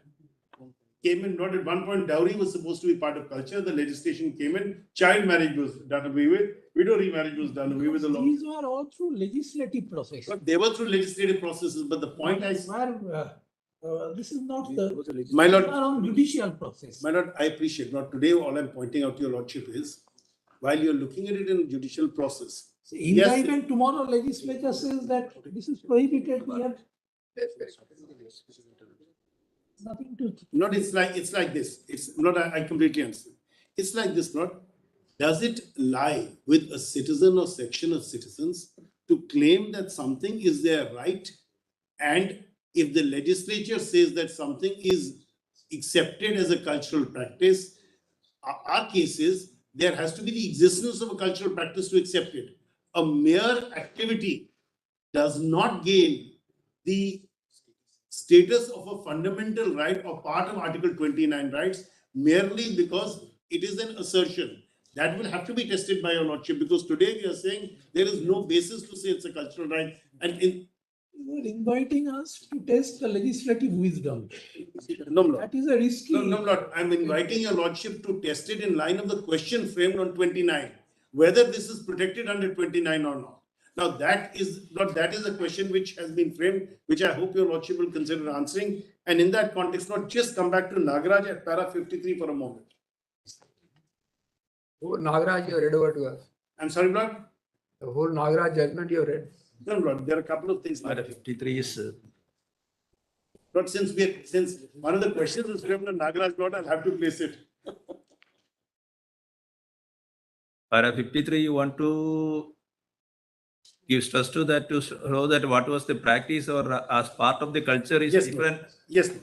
came in. Not at one point, dowry was supposed to be part of culture. The legislation came in. Child marriage was done away with. Widow remarriage was done away with. The law. These were all through legislative process. But they were through legislative processes. But the point I This is not the. My lord, These are on judicial process. my lord, I appreciate. Not today. All I'm pointing out to your lordship is, while you're looking at it in judicial process, Indictment tomorrow legislature says that this is prohibited, we have nothing to. not it's like this. It's not. I completely understand. It's like this. Not does it lie with a citizen or section of citizens to claim that something is their right, and if the legislature says that something is accepted as a cultural practice, our case is there has to be the existence of a cultural practice to accept it. A mere activity does not gain the status of a fundamental right or part of Article 29 rights merely because it is an assertion. That will have to be tested by your lordship, because today we are saying there is no basis to say it's a cultural right. And You are inviting us to test the legislative wisdom. no, Lord. That is a risky. No, Lord. I'm inviting your lordship to test it in line of the question framed on 29, whether this is protected under 29 or not. Now that is a question which has been framed, which I hope your lordship will consider answering. And in that context, not just come back to Nagaraja at para 53 for a moment. Oh, Nagaraja, you read over to us. I'm sorry, Lord. The whole Nagaraja judgment you read. No, Lord. There are a couple of things. Para 53 is But since one of the questions is framed on Nagaraj, Lord, I'll have to place it. para 53. You want to give stress to that to show that what was the practice or as part of the culture is Yes, different. Yes, Lord.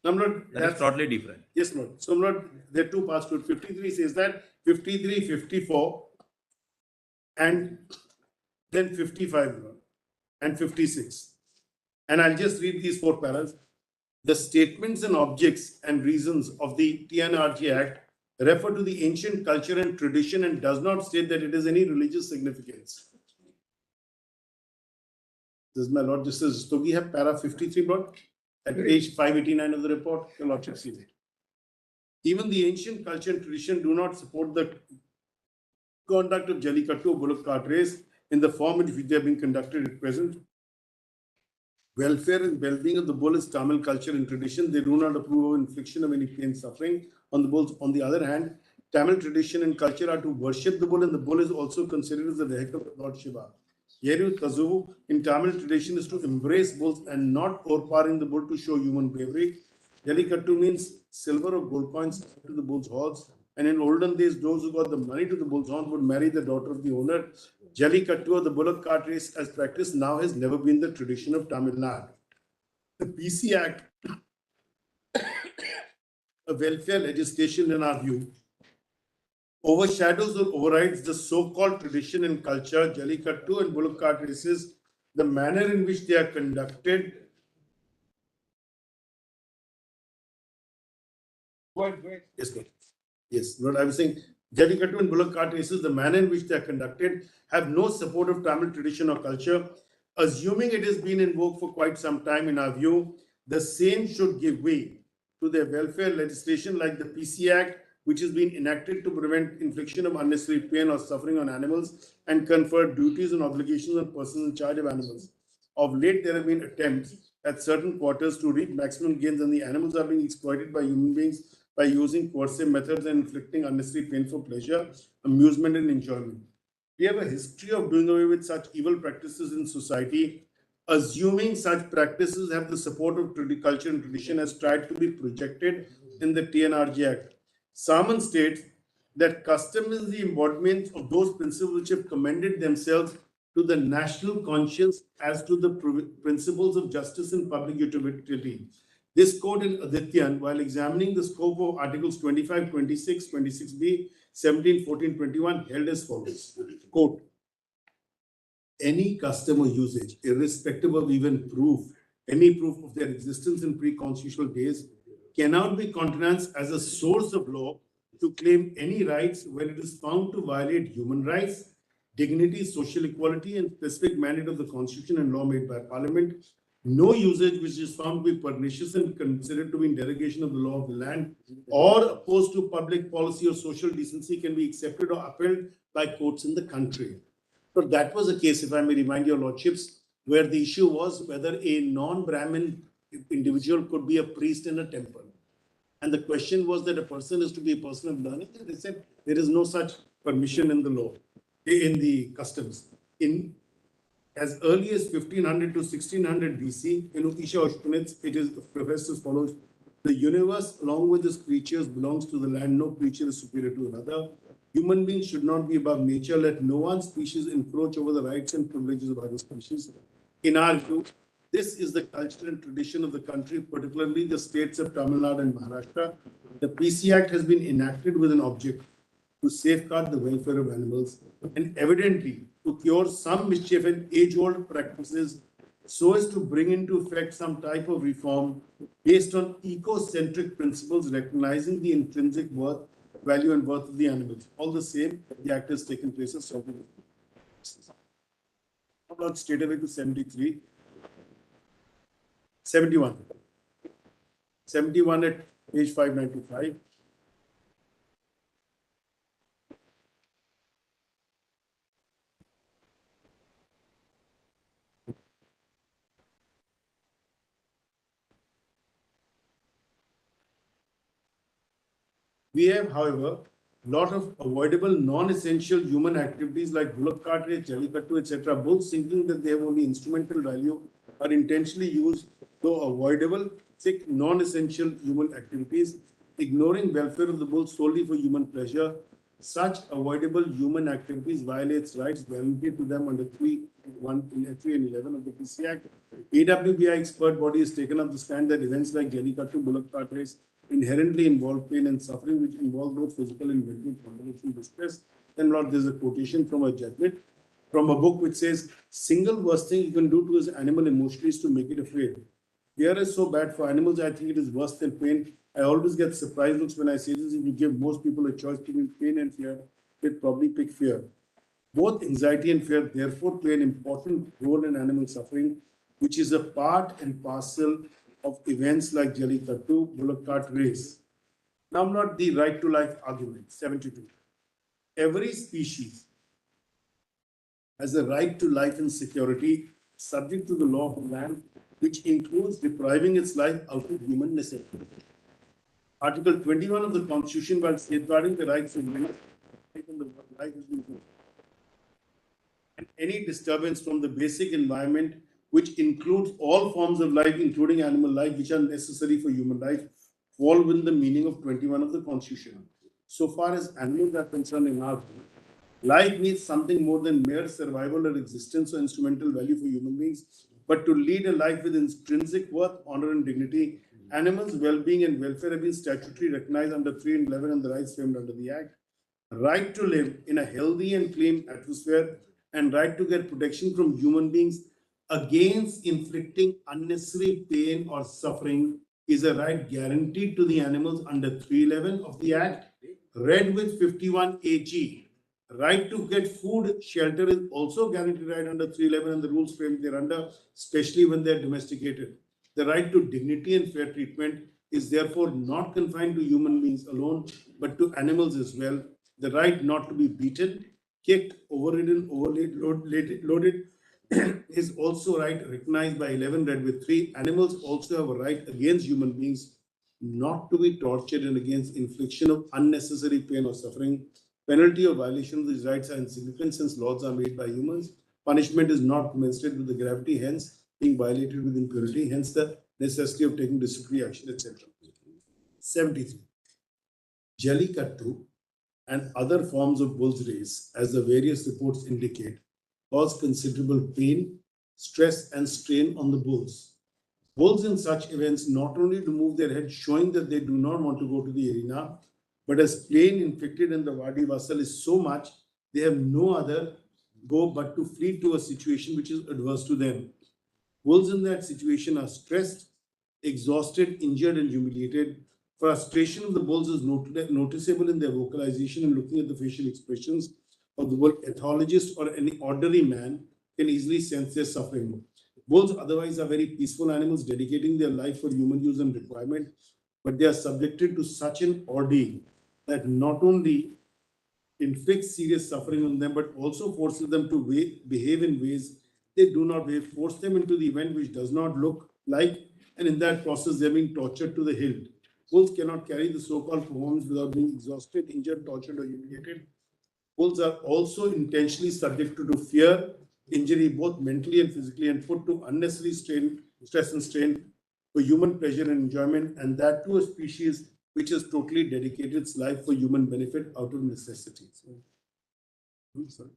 No, Lord, That is totally different. yes, Lord. So, Lord, there are two parts to it. 53 says that 53, 54, and then 55, Lord, and 56. And I'll just read these four paras. The statements and objects and reasons of the TNRG Act refer to the ancient culture and tradition and does not state that it has any religious significance. This is my Lord Justice. So we have para 53, Lord, at page 589 of the report. Your Lordship sees it. Even the ancient culture and tradition do not support the conduct of Jallikattu bullock cart race in the form in which they have been conducted at present. Welfare and well-being of the bull is Tamil culture and tradition. They do not approve of infliction of any pain, suffering on the bulls. On the other hand, Tamil tradition and culture are to worship the bull, and the bull is also considered as the vehicle of Lord Shiva. Yeru Tazu in Tamil tradition is to embrace bulls and not overpowering the bull to show human bravery. Jallikattu means silver or gold coins to the bull's horns. And in olden days, those who got the money to the bull's horn would marry the daughter of the owner. Jallikattu, or the bullock cart race as practiced now, has never been the tradition of Tamil Nadu. The PC Act, a welfare legislation in our view, overshadows or overrides the so-called tradition and culture, Jallikattu and bullock cart races, the manner in which they are conducted. Yes, Lord. Yes, Lord, I was saying Jallikattu and bullock cart races, the manner in which they are conducted, have no support of Tamil tradition or culture. Assuming it has been in vogue for quite some time, in our view, the same should give way to their welfare legislation like the PC Act, which has been enacted to prevent infliction of unnecessary pain or suffering on animals and confer duties and obligations on persons in charge of animals. Of late, there have been attempts at certain quarters to reap maximum gains, and the animals are being exploited by human beings by using coercive methods and inflicting unnecessary pain for pleasure, amusement, and enjoyment. We have a history of doing away with such evil practices in society. assuming such practices have the support of culture and tradition as tried to be projected in the TNRG Act. Salmon states that custom is the embodiment of those principles which have commended themselves to the national conscience as to the principles of justice and public utility. This court in Adityan, while examining the scope of Articles 25, 26, 26b, 17, 14, 21, held as follows. Quote, any custom or usage, irrespective of even any proof of their existence in pre-constitutional days, cannot be countenanced as a source of law to claim any rights when it is found to violate human rights, dignity, social equality, and specific mandate of the Constitution and law made by Parliament. No usage which is found to be pernicious and considered to be in derogation of the law of the land or opposed to public policy or social decency can be accepted or upheld by courts in the country. So that was the case, if I may remind your lordships, where the issue was whether a non-Brahmin individual could be a priest in a temple. And the question was that a person is to be a person of learning. And they said there is no such permission in the law, in the customs. In as early as 1500 to 1600 BC, in Isha Ushpanits, it is professed as follows. The universe, along with its creatures, belongs to the land. No creature is superior to another. Human beings should not be above nature. Let no one species encroach over the rights and privileges of other species. In our view, this is the culture and tradition of the country, particularly the states of Tamil Nadu and Maharashtra. The PC Act has been enacted with an object to safeguard the welfare of animals and evidently to cure some mischief and age-old practices so as to bring into effect some type of reform based on eco-centric principles recognizing the intrinsic worth, value and worth of the animals. All the same, the act has taken place as something. About straight away to 73. 71. 71 at page 595. We have, however, a lot of avoidable non-essential human activities like bullock cart race, Jallikattu, etc., both thinking that they have only instrumental value are intentionally used, though avoidable, non-essential human activities, ignoring welfare of the bull solely for human pleasure. Such avoidable human activities violates rights guaranteed to them under 3 and 11 of the PC Act. AWBI expert body has taken up the stand that events like Jallikattu, bullock cart race inherently involve pain and suffering, which involve both physical and mental contradiction, distress. And Lord, there's a quotation from a judgment from a book which says, single worst thing you can do to an animal emotionally is to make it afraid. Fear is so bad for animals, I think it is worse than pain. I always get surprised looks when I say this. If you give most people a choice between pain and fear, they'd probably pick fear. Both anxiety and fear therefore play an important role in animal suffering, which is a part and parcel of events like Jallikattu, bullock cart race. Now, not the right to life argument, 72. Every species has a right to life and security subject to the law of the land, which includes depriving its life out of human necessity. Article 21 of the Constitution, while safeguarding the rights of men, life has been good. And any disturbance from the basic environment, which includes all forms of life, including animal life, which are necessary for human life, fall within the meaning of 21 of the Constitution. So far as animals are concerned in our view, life means something more than mere survival or existence or instrumental value for human beings, but to lead a life with intrinsic worth, honor, and dignity. Animals' well-being and welfare have been statutorily recognized under 3 and 11 and the rights framed under the Act. Right to live in a healthy and clean atmosphere and right to get protection from human beings against inflicting unnecessary pain or suffering is a right guaranteed to the animals under 311 of the Act, read with 51 AG. Right to get food, shelter is also guaranteed right under 311 and the rules framed thereunder, especially when they are domesticated. The right to dignity and fair treatment is therefore not confined to human beings alone, but to animals as well. The right not to be beaten, kicked, overridden, loaded is also right recognized by 11 read with 3. Animals also have a right against human beings not to be tortured and against infliction of unnecessary pain or suffering. Penalty or violation of these rights are insignificant since laws are made by humans. Punishment is not commensurate with the gravity. Hence, being violated with impunity, hence the necessity of taking disciplinary action, etc. 73. Jallikattu and other forms of bull's race, as the various reports indicate, cause considerable pain, stress, and strain on the bulls. Bulls in such events not only remove their head, showing that they do not want to go to the arena, but as pain inflicted in the Vadi Vasal is so much, they have no other go but to flee to a situation which is adverse to them. Bulls in that situation are stressed, exhausted, injured, and humiliated. Frustration of the bulls is noticeable in their vocalization, and looking at the facial expressions of the bull, ethologist or any ordinary man can easily sense their suffering. Bulls otherwise are very peaceful animals dedicating their life for human use and requirement, but they are subjected to such an ordeal that not only inflicts serious suffering on them, but also forces them to behave in ways they do not behave, force them into the event which does not look like, and in that process, they're being tortured to the hilt. Bulls cannot carry the so-called performance without being exhausted, injured, tortured, or humiliated. Bulls are also intentionally subject to fear, injury, both mentally and physically, and put to unnecessary stress and strain for human pleasure and enjoyment, and that to a species which has totally dedicated its life for human benefit out of necessity. Sorry.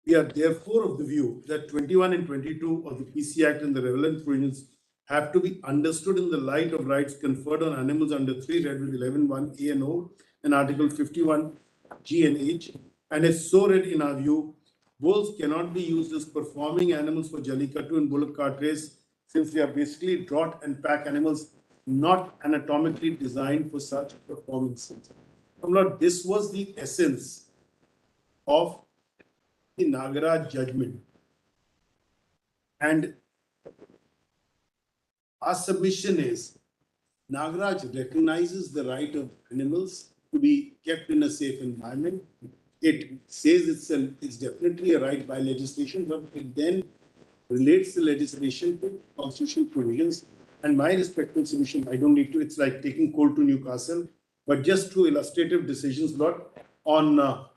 We are therefore of the view that 21 and 22 of the PC Act and the relevant provisions have to be understood in the light of rights conferred on animals under 3 read with 11(1) A and O and Article 51 G and H, and as so read in our view, bulls cannot be used as performing animals for Jallikattu and bullock cart race, since they are basically draught and pack animals not anatomically designed for such performances. Lord, this was the essence of the Nagaraja judgment. And our submission is Nagaraj recognizes the right of animals to be kept in a safe environment. It says it's definitely a right by legislation, but it then relates the legislation to constitutional provisions. And my respectful submission, I don't need to, it's like taking coal to Newcastle, but just two illustrative decisions, Lord, on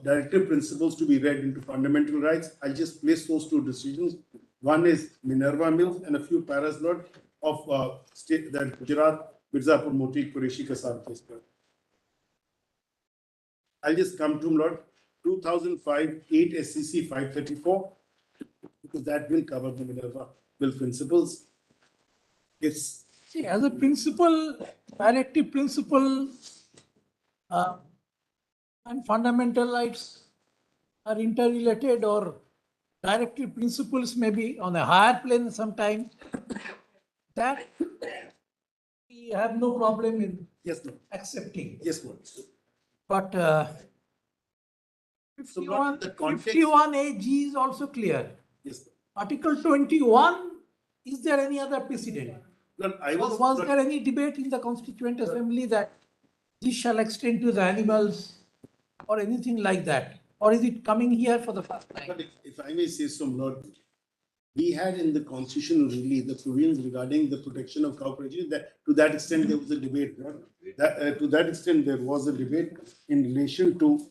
directive principles to be read into fundamental rights. I just place those two decisions. One is Minerva Mills and a few paras, Lord, of state that Gujarat, Mirzapur, Moti, Qureshi, Kasar case. I'll just come to Lord 2005 8 SCC 534 because that will cover the Minerva Mill principles. It's See, as a principle, directive principle and fundamental rights are interrelated, or directive principles may be on a higher plane sometime. That we have no problem in yes, Lord. accepting. Yes, Lord. But So, Lord, the context. 51AG is also clear. Yes, Lord. Article 21, is there any other precedent? Lord, Was there any debate in the Constituent Assembly that this shall extend to the animals or anything like that? Or is it coming here for the first time? But if I may say so, Lord, we had in the constitution really the provisions regarding the protection of cow progeny. That to that extent there was a debate. Lord. To that extent there was a debate in relation to.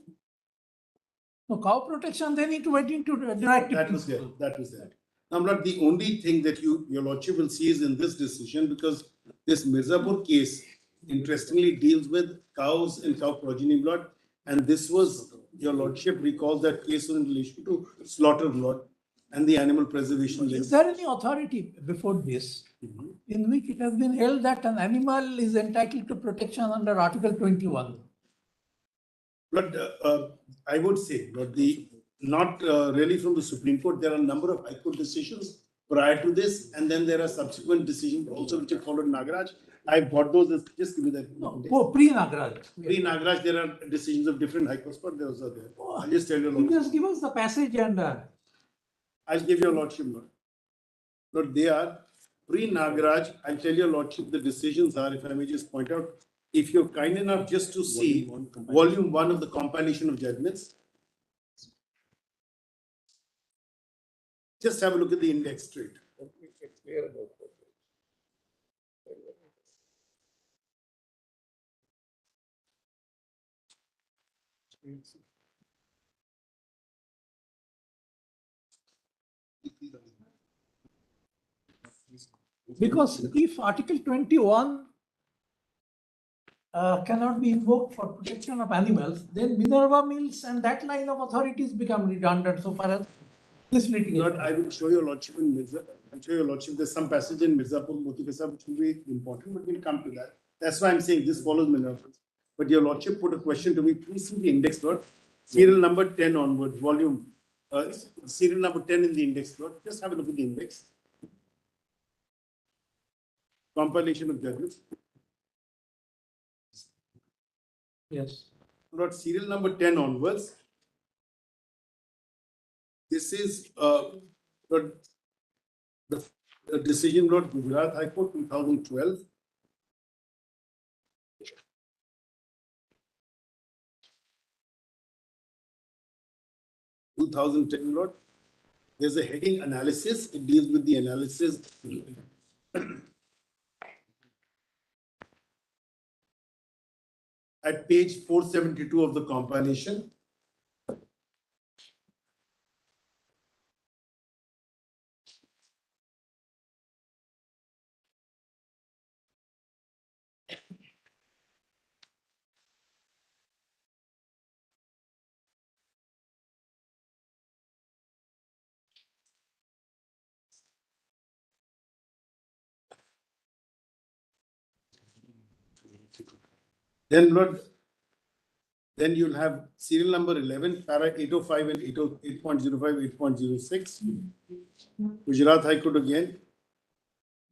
No, cow protection, then it went into directive That was there. principle. That was there. Now, Lord, the only thing that your Lordship will see is in this decision, because this Mirzapur case interestingly deals with cows and cow progeny, Lord, and this was, your Lordship recalls that case in relation to slaughter, Lord, and the animal preservation. Is there any authority before this in which it has been held that an animal is entitled to protection under Article 21? But I would say, but not really from the Supreme Court. There are a number of High Court decisions prior to this, and then there are subsequent decisions also which have followed Nagaraj. I've got those. Just give me that. No, pre-Nagaraj. Pre-Nagaraj, there are decisions of different High Courts, but those are there. I'll just tell you. You just give us the passage and. I'll give your Lordship, Lord. But they are pre-Nagaraj. I'll tell your Lordship the decisions are, if I may just point out, if you're kind enough just to see volume 1 of the compilation of judgments, just have a look at the index straight. It's clear about that. Because if Article 21 cannot be invoked for protection of animals, then Minerva Mills and that line of authorities become redundant so far as this litigation. Lord, I will show your lordship in Mirza. I'll show your lordship. There's some passage in Mirzapur Motikasa which will be important, but we'll come to that. That's why I'm saying this follows Minerva. But your lordship put a question to me. Please see the index, Lord. Serial number 10 onwards, volume. Serial number 10 in the index, Lord. Just have a look at the index. Compilation of judgments. Yes. Lord, serial number 10 onwards. This is Lord, the decision, Lord, Gujarat High Court 2012. Lord. There's a heading analysis. It deals with the analysis. At page 472 of the compilation. Then, Lord, then you'll have serial number 11, para 805 and 8.05, 8.06. Gujarat High Court again.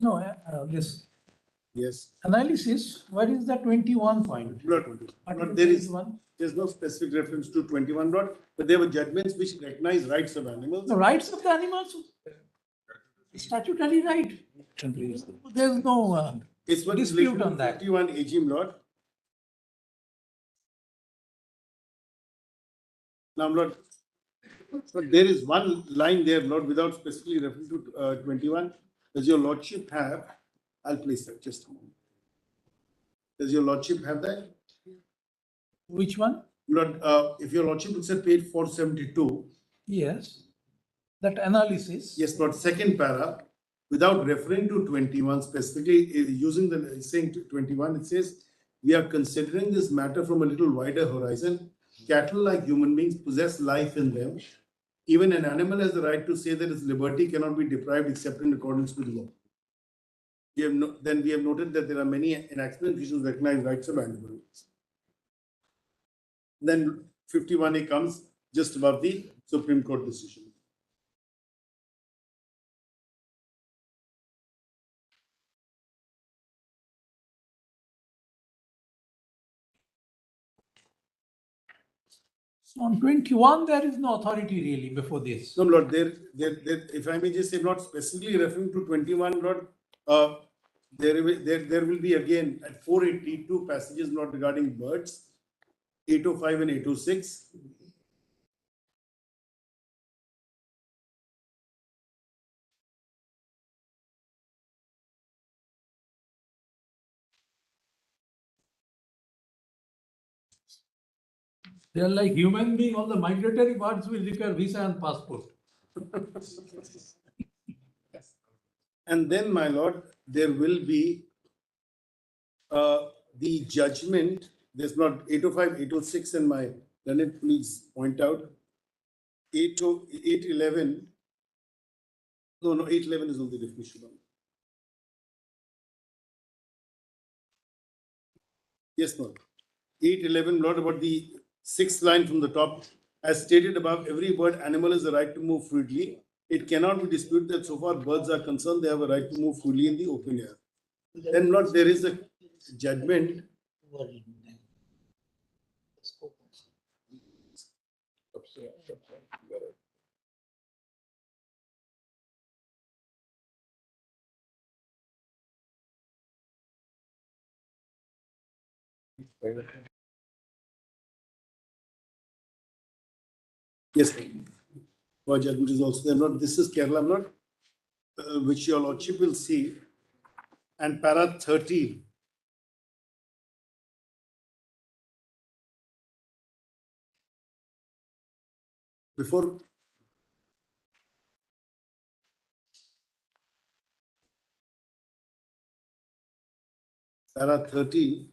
No, this Yes. analysis, what is the 21 point? Lord, Article there's 21. no specific reference to 21, Lord, but there were judgments which recognize rights of animals. The rights of the animals, statutory right. There's no It's what is dispute on that. 51 AGM, Lord. Now, Lord, so there is one line there, Lord, without specifically referring to 21. Does your lordship have? I'll place that just a moment. Does your lordship have that? Which one? Lord, if your lordship looks at page 472. Yes. That analysis. Yes, Lord, second para, without referring to 21 specifically, using the saying 21, it says, we are considering this matter from a little wider horizon. Cattle, like human beings, possess life in them. Even an animal has the right to say that its liberty cannot be deprived except in accordance with law. Then we have noted that there are many enactments which recognize rights of animals. Then 51A comes just above the Supreme Court decision. On 21, there is no authority really before this. No, Lord, if I may just say, not specifically referring to 21, Lord, there will be again at 482 passages not regarding birds, 805 and 806. They are like human being, all the migratory birds will require visa and passport. And then, my Lord, there will be the judgment. There's not 805, 806, and my Leonard, please point out 811. No, 811 is on the definition. Yes, Lord. 811, Lord, about the sixth line from the top. As stated above, every bird animal has the right to move freely. It cannot be disputed that so far birds are concerned, they have a right to move freely in the open air. Then, Lord, there is a judgment. Yes, for judgment is also there. Lord, this is Kerala, Lord, which your lordship will see. And para 13. Before Para 30,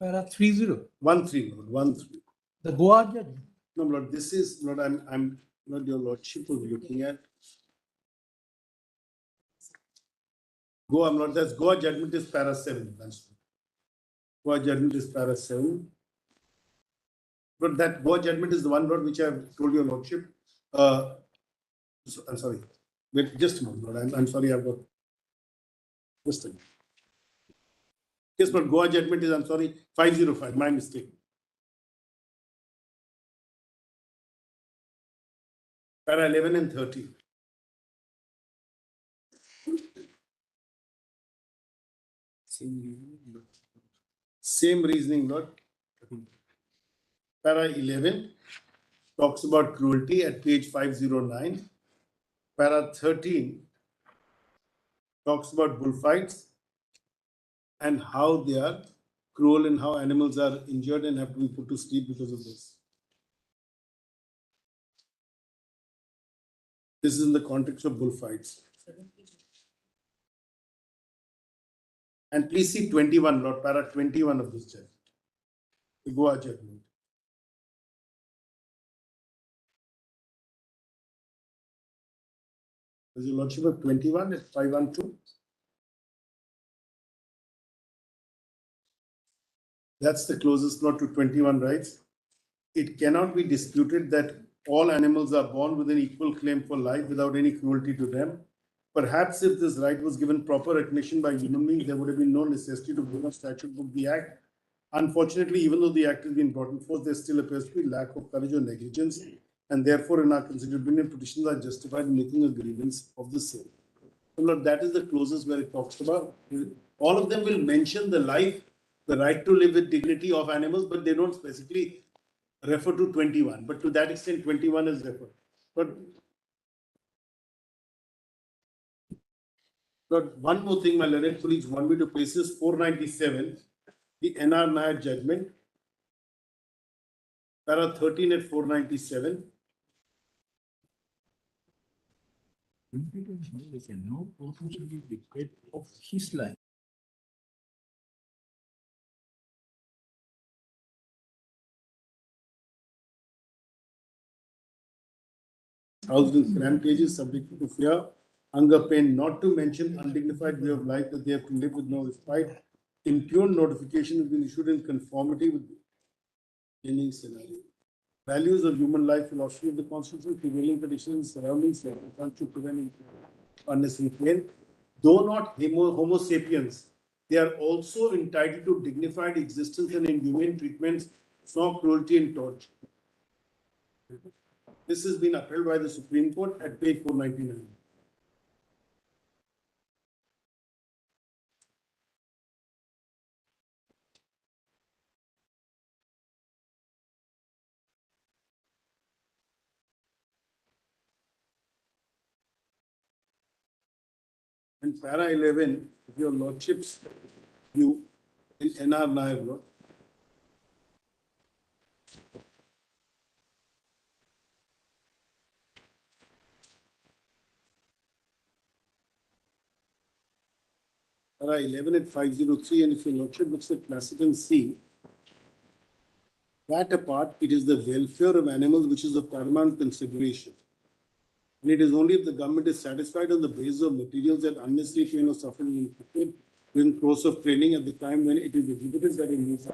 Para 30, 1-3, Lord, 1-3. the Goa judgment. No, Lord, this is, Lord, I'm not your Lordship was looking at. Goa, Lord, that's Goa judgment is para 7. That's Goa judgment is para 7. But that Goa judgment is the one, Lord, which I've told your Lordship. I'm sorry. Wait, just a moment, Lord. I'm sorry, I've got just a minute. Yes, but Goa judgment is, I'm sorry, 505, my mistake. Para 11 and 30. Same reasoning, Lord. Para 11 talks about cruelty at page 509. Para 13 talks about bullfights and how they are cruel and how animals are injured and have to be put to sleep because of this. This is in the context of bullfights. And please see 21, Lord, para 21 of this judgment, the Goa judgment. Is your Lordship of 21 at 512? That's the closest note to 21 rights. It cannot be disputed that all animals are born with an equal claim for life without any cruelty to them. Perhaps if this right was given proper recognition by human beings, there would have been no necessity to bring a statute book the Act. Unfortunately, even though the Act has been brought in force, there still appears to be lack of courage or negligence, and therefore, in our considered petitions are justified in making a grievance of the same. So, Lord, that is the closest where it talks about. All of them will mention the life, the right to live with dignity of animals, but they don't specifically refer to 21. But to that extent, 21 is referred. But one more thing, my learned colleagues want me to place is 497, the NR Nair judgment, para 13 at 497. No person should be deprived of his life. Housed in cramped cages, subjected to fear, hunger, pain, not to mention undignified way of life that they have to live with no respite. Impugned notification has been issued in conformity with any scenario. Values of human life, philosophy of the Constitution, prevailing conditions, surroundings, circumstances to prevent unnecessary pain. Though not Homo sapiens, they are also entitled to dignified existence and inhumane treatments, from cruelty and torture. This has been upheld by the Supreme Court at page 499. And para 11, your Lordship's view in NR Nair law. Para 11 at 503, and if your Lordship looks at classical C, that apart, it is the welfare of animals which is of paramount consideration. And it is only if the government is satisfied on the basis of materials that unnecessary pain or suffering is inflicted during the course of training at the time when it is exhibited that it needs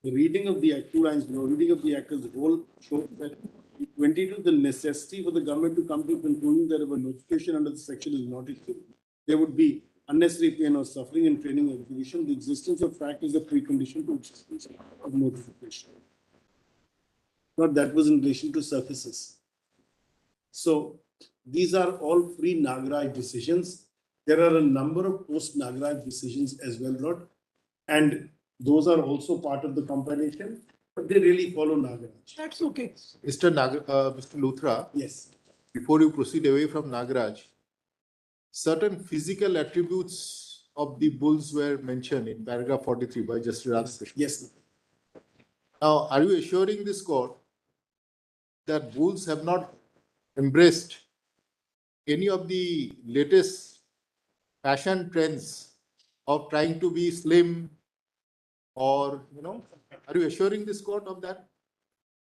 the reading of the Act, 2 lines below, reading of the Act as a whole shows that 22, the necessity for the government to come to a conclusion that if a notification under the section is not issued, there would be unnecessary pain or suffering in training or exhibition. The existence of fact is a precondition to existence of notification. Not that was in relation to surfaces. So these are all pre-Nagaraj decisions. There are a number of post-Nagaraj decisions as well, Lord, and those are also part of the compilation, but they really follow Nagaraj. That's okay. Mr. Luthra, Yes. before you proceed away from Nagaraj, certain physical attributes of the bulls were mentioned in paragraph 43 by Justice Raj. Yes. Now, are you assuring this court that bulls have not embraced any of the latest fashion trends of trying to be slim or, are you assuring this court of that?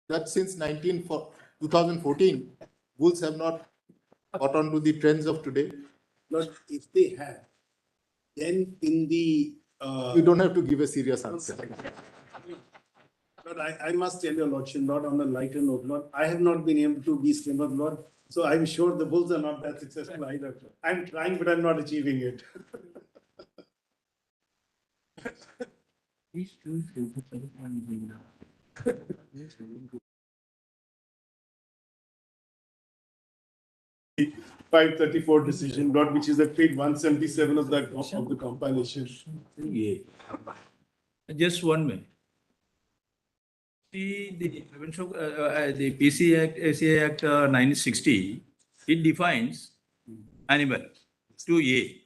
That since 2014, bulls have not caught on to the trends of today? But if they have, then in the, You don't have to give a serious answer. but I must tell your lordship, not on a lighter note, not, I have not been able to be slimmer, Lord. So I'm sure the bulls are not that successful either. I'm trying, but I'm not achieving it. Five 34 decision, Lord, which is at page 177 of the compilation. Just 1 minute. The Prevention of the PC Act, ACA Act 1960, it defines animal to A.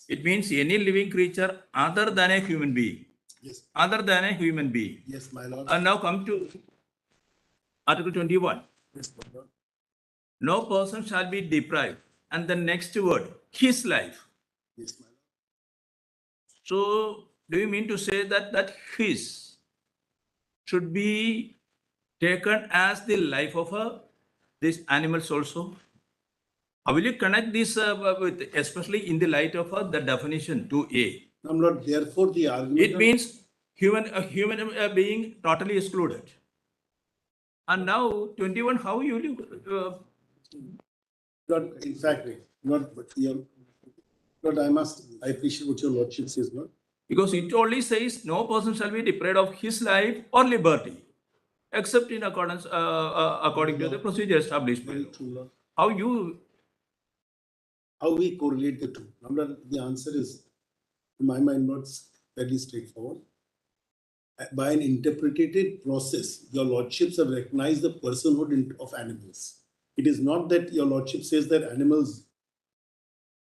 It means any living creature other than a human being. Yes, Other than a human being. yes, my lord. And now come to Article 21. Yes, my lord. No person shall be deprived. And the next word, his life. Yes, my lord. So, do you mean to say that his should be taken as the life of these animals also? How will you connect this with, especially in the light of the definition to A? No, Lord, therefore the argument. It means a human being totally excluded. And now 21, how you will Lord, in fact, Lord, but Lord, I appreciate what your lordship says, Lord. because it only says no person shall be deprived of his life or liberty, except in accordance according to the procedure established by Very law. true, Lord. How How we correlate the two? Lord, the answer is, to my mind, not very straightforward. By an interpretative process, your lordships have recognized the personhood of animals. It is not that your lordship says that animals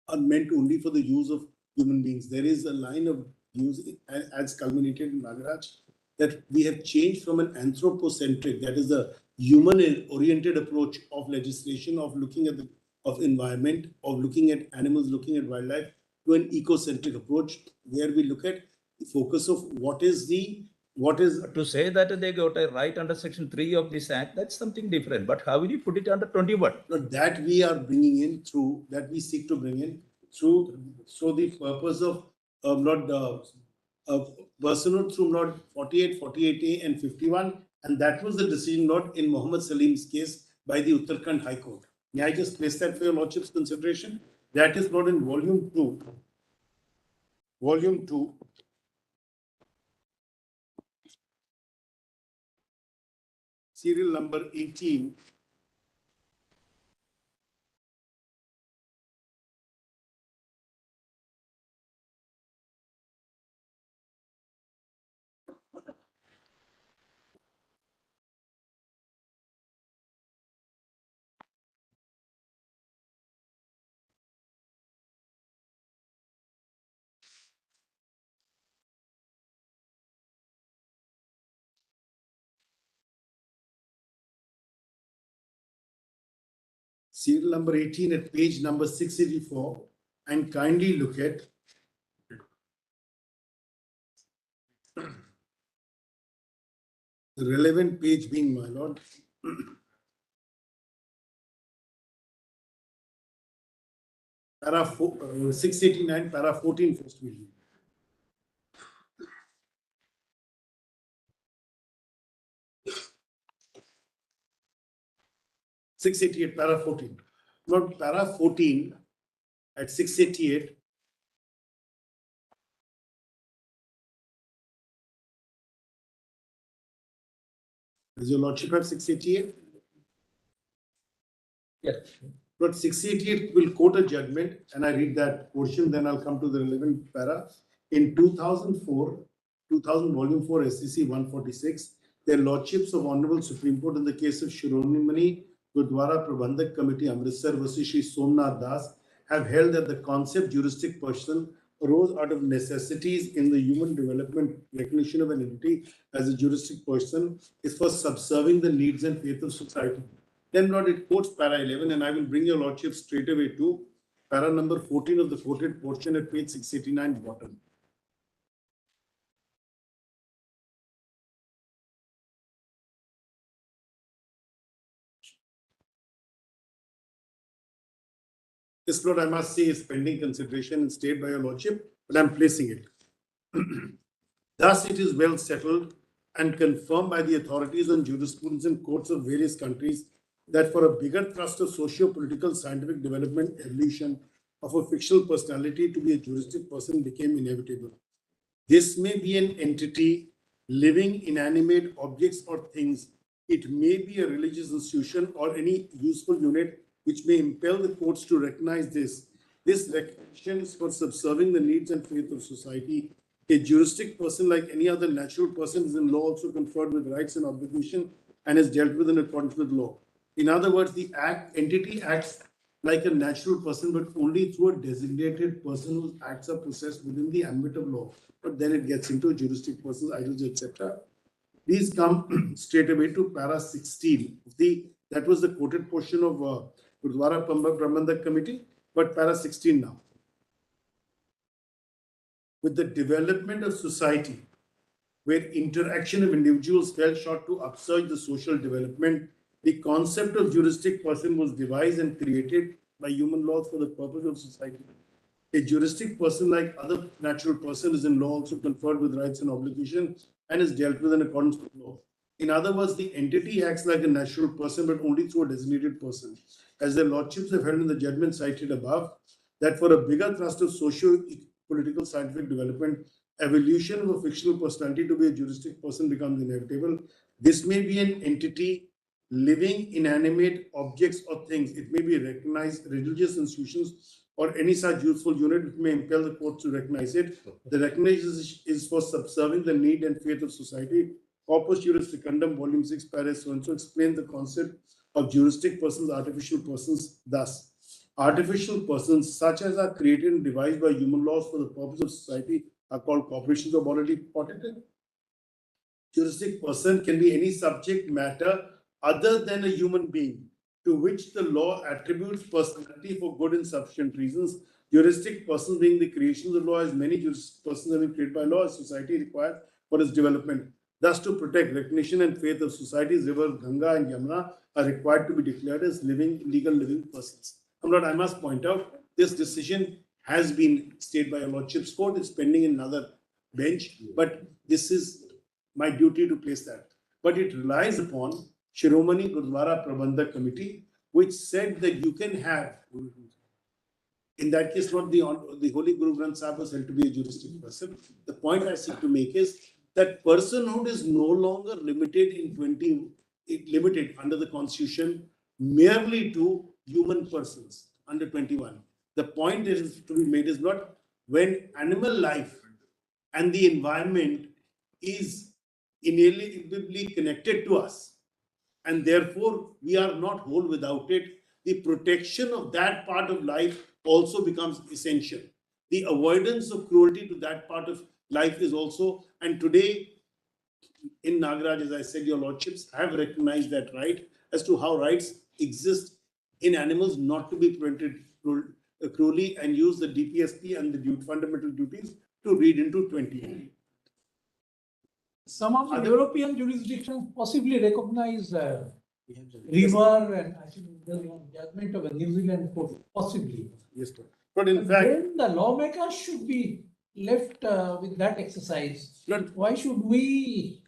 are meant only for the use of human beings. There is a line of use as culminated in Nagaraj that we have changed from an anthropocentric, that is the human-oriented approach of legislation, of looking at of environment, of looking at animals, looking at wildlife, to an ecocentric approach where we look at the focus of what is to say that they got a right under section 3 of this act, that's something different. But how will you put it under 21? that we are bringing in through, that we seek to bring in through, so the purpose of personhood through Lord 48, 48A and 51, and that was the decision Lord in Muhammad Salim's case by the Uttarakhand High Court. May I just place that for your lordship's consideration? That is not in volume 2. Volume 2. Serial number 18. Serial number 18 at page number 684, and kindly look at the relevant page being, my lord, para 689, para 14 first will read. (688) para 14. Not para 14 at 688. Does your lordship have 688? Yes. But 688 will quote a judgment, and I read that portion, then I'll come to the relevant para. In 2004, volume 4, SCC 146, their lordships of Honorable Supreme Court in the case of Shiromani Gurdwara Prabandhak Committee Amritsar versus Shri Somnath Das have held that the concept juristic person arose out of necessities in the human development. Recognition of an entity as a juristic person is for subserving the needs and faith of society. Then Lord, it quotes para 11, and I will bring your Lordship straight away to para number 14 of the quoted portion at page 689 bottom. This Lord, I must say, is pending consideration and stayed by your Lordship, but I'm placing it. Thus, it is well settled and confirmed by the authorities and jurisprudence in courts of various countries that for a bigger thrust of socio-political scientific development, evolution of a fictional personality to be a juristic person became inevitable. This may be an entity, living, inanimate objects or things. It may be a religious institution or any useful unit which may impel the courts to recognize this. This recognition is for subserving the needs and faith of society. A juristic person, like any other natural person, is in law also conferred with rights and obligation and is dealt with in accordance with law. In other words, the entity acts like a natural person, but only through a designated person whose acts are processed within the ambit of law. But then it gets into juristic persons, idols, etc. These come straight away to para 16. That was the quoted portion of Gurdwara Prabandhak Committee, but para 16 now. With the development of society, where interaction of individuals fell short to upsurge the social development, the concept of juristic person was devised and created by human laws for the purpose of society. A juristic person, like other natural person, is in law also conferred with rights and obligations and is dealt with in accordance with law. In other words, the entity acts like a natural person, but only through a designated person. As the lordships have held in the judgment cited above, that for a bigger thrust of socio-political scientific development, evolution of a fictional personality to be a juristic person becomes inevitable. This may be an entity, living, inanimate objects or things. It may be recognized religious institutions or any such useful unit which may impel the courts to recognize it. The recognition is for subserving the need and faith of society. Corpus Juris Secundum, Volume 6, Para so-and-so explains the concept of juristic persons, artificial persons thus. Artificial persons, such as are created and devised by human laws for the purpose of society, are called corporations of already protected. Juristic person can be any subject matter other than a human being to which the law attributes personality for good and sufficient reasons. Juristic person being the creation of the law, as many juristic persons have been created by law as society requires for its development. Thus, to protect recognition and faith of societies, rivers Ganga and Yamuna are required to be declared as legal living persons. Lord, I must point out, this decision has been stayed by a Lordship's court. It's pending in another bench, but this is my duty to place that. But it relies upon Shiromani Gurdwara Prabandhak Committee, which said that you can have, in that case, not the Holy Guru Granth Sahib was held to be a juristic person. The point I seek to make is that personhood is no longer limited limited under the Constitution merely to human persons under 21. The point that is to be made is not when animal life and the environment is inalienably connected to us, and therefore we are not whole without it. The protection of that part of life also becomes essential. The avoidance of cruelty to that part of life is also, and today in Nagaraj, as I said, your lordships have recognized that right as to how rights exist in animals not to be prevented cruelly, and use the DPSP and the fundamental duties to read into 28. Some of the European jurisdictions possibly recognize river, and I think there's one judgment of a New Zealand court, possibly. Yes, sir. But in fact, then the lawmakers should be left with that exercise. Lord, Why should we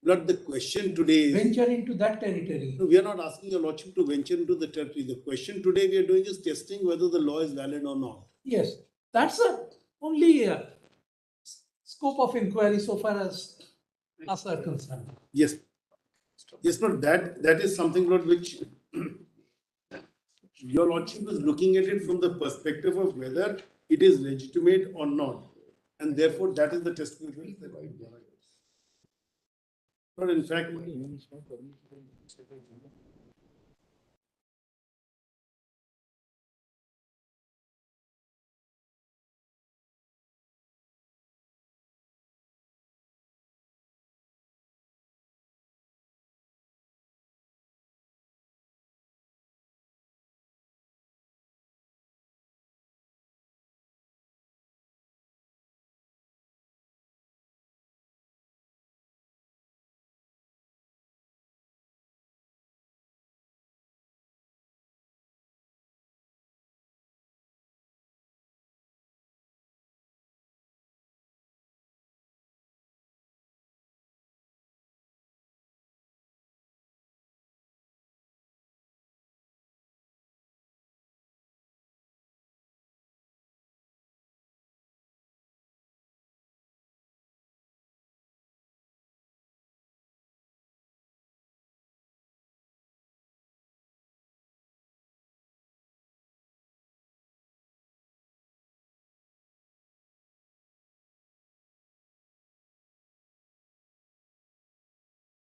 Lord, the question today is, venture into that territory? no, we are not asking your lordship to venture into the territory. The question today we are doing is testing whether the law is valid or not. Yes, that's the only scope of inquiry so far as us are concerned. Yes. Yes, Lord, that is something, Lord, which your lordship is looking at it from the perspective of whether it is legitimate or not. And therefore, that is the test. But in fact,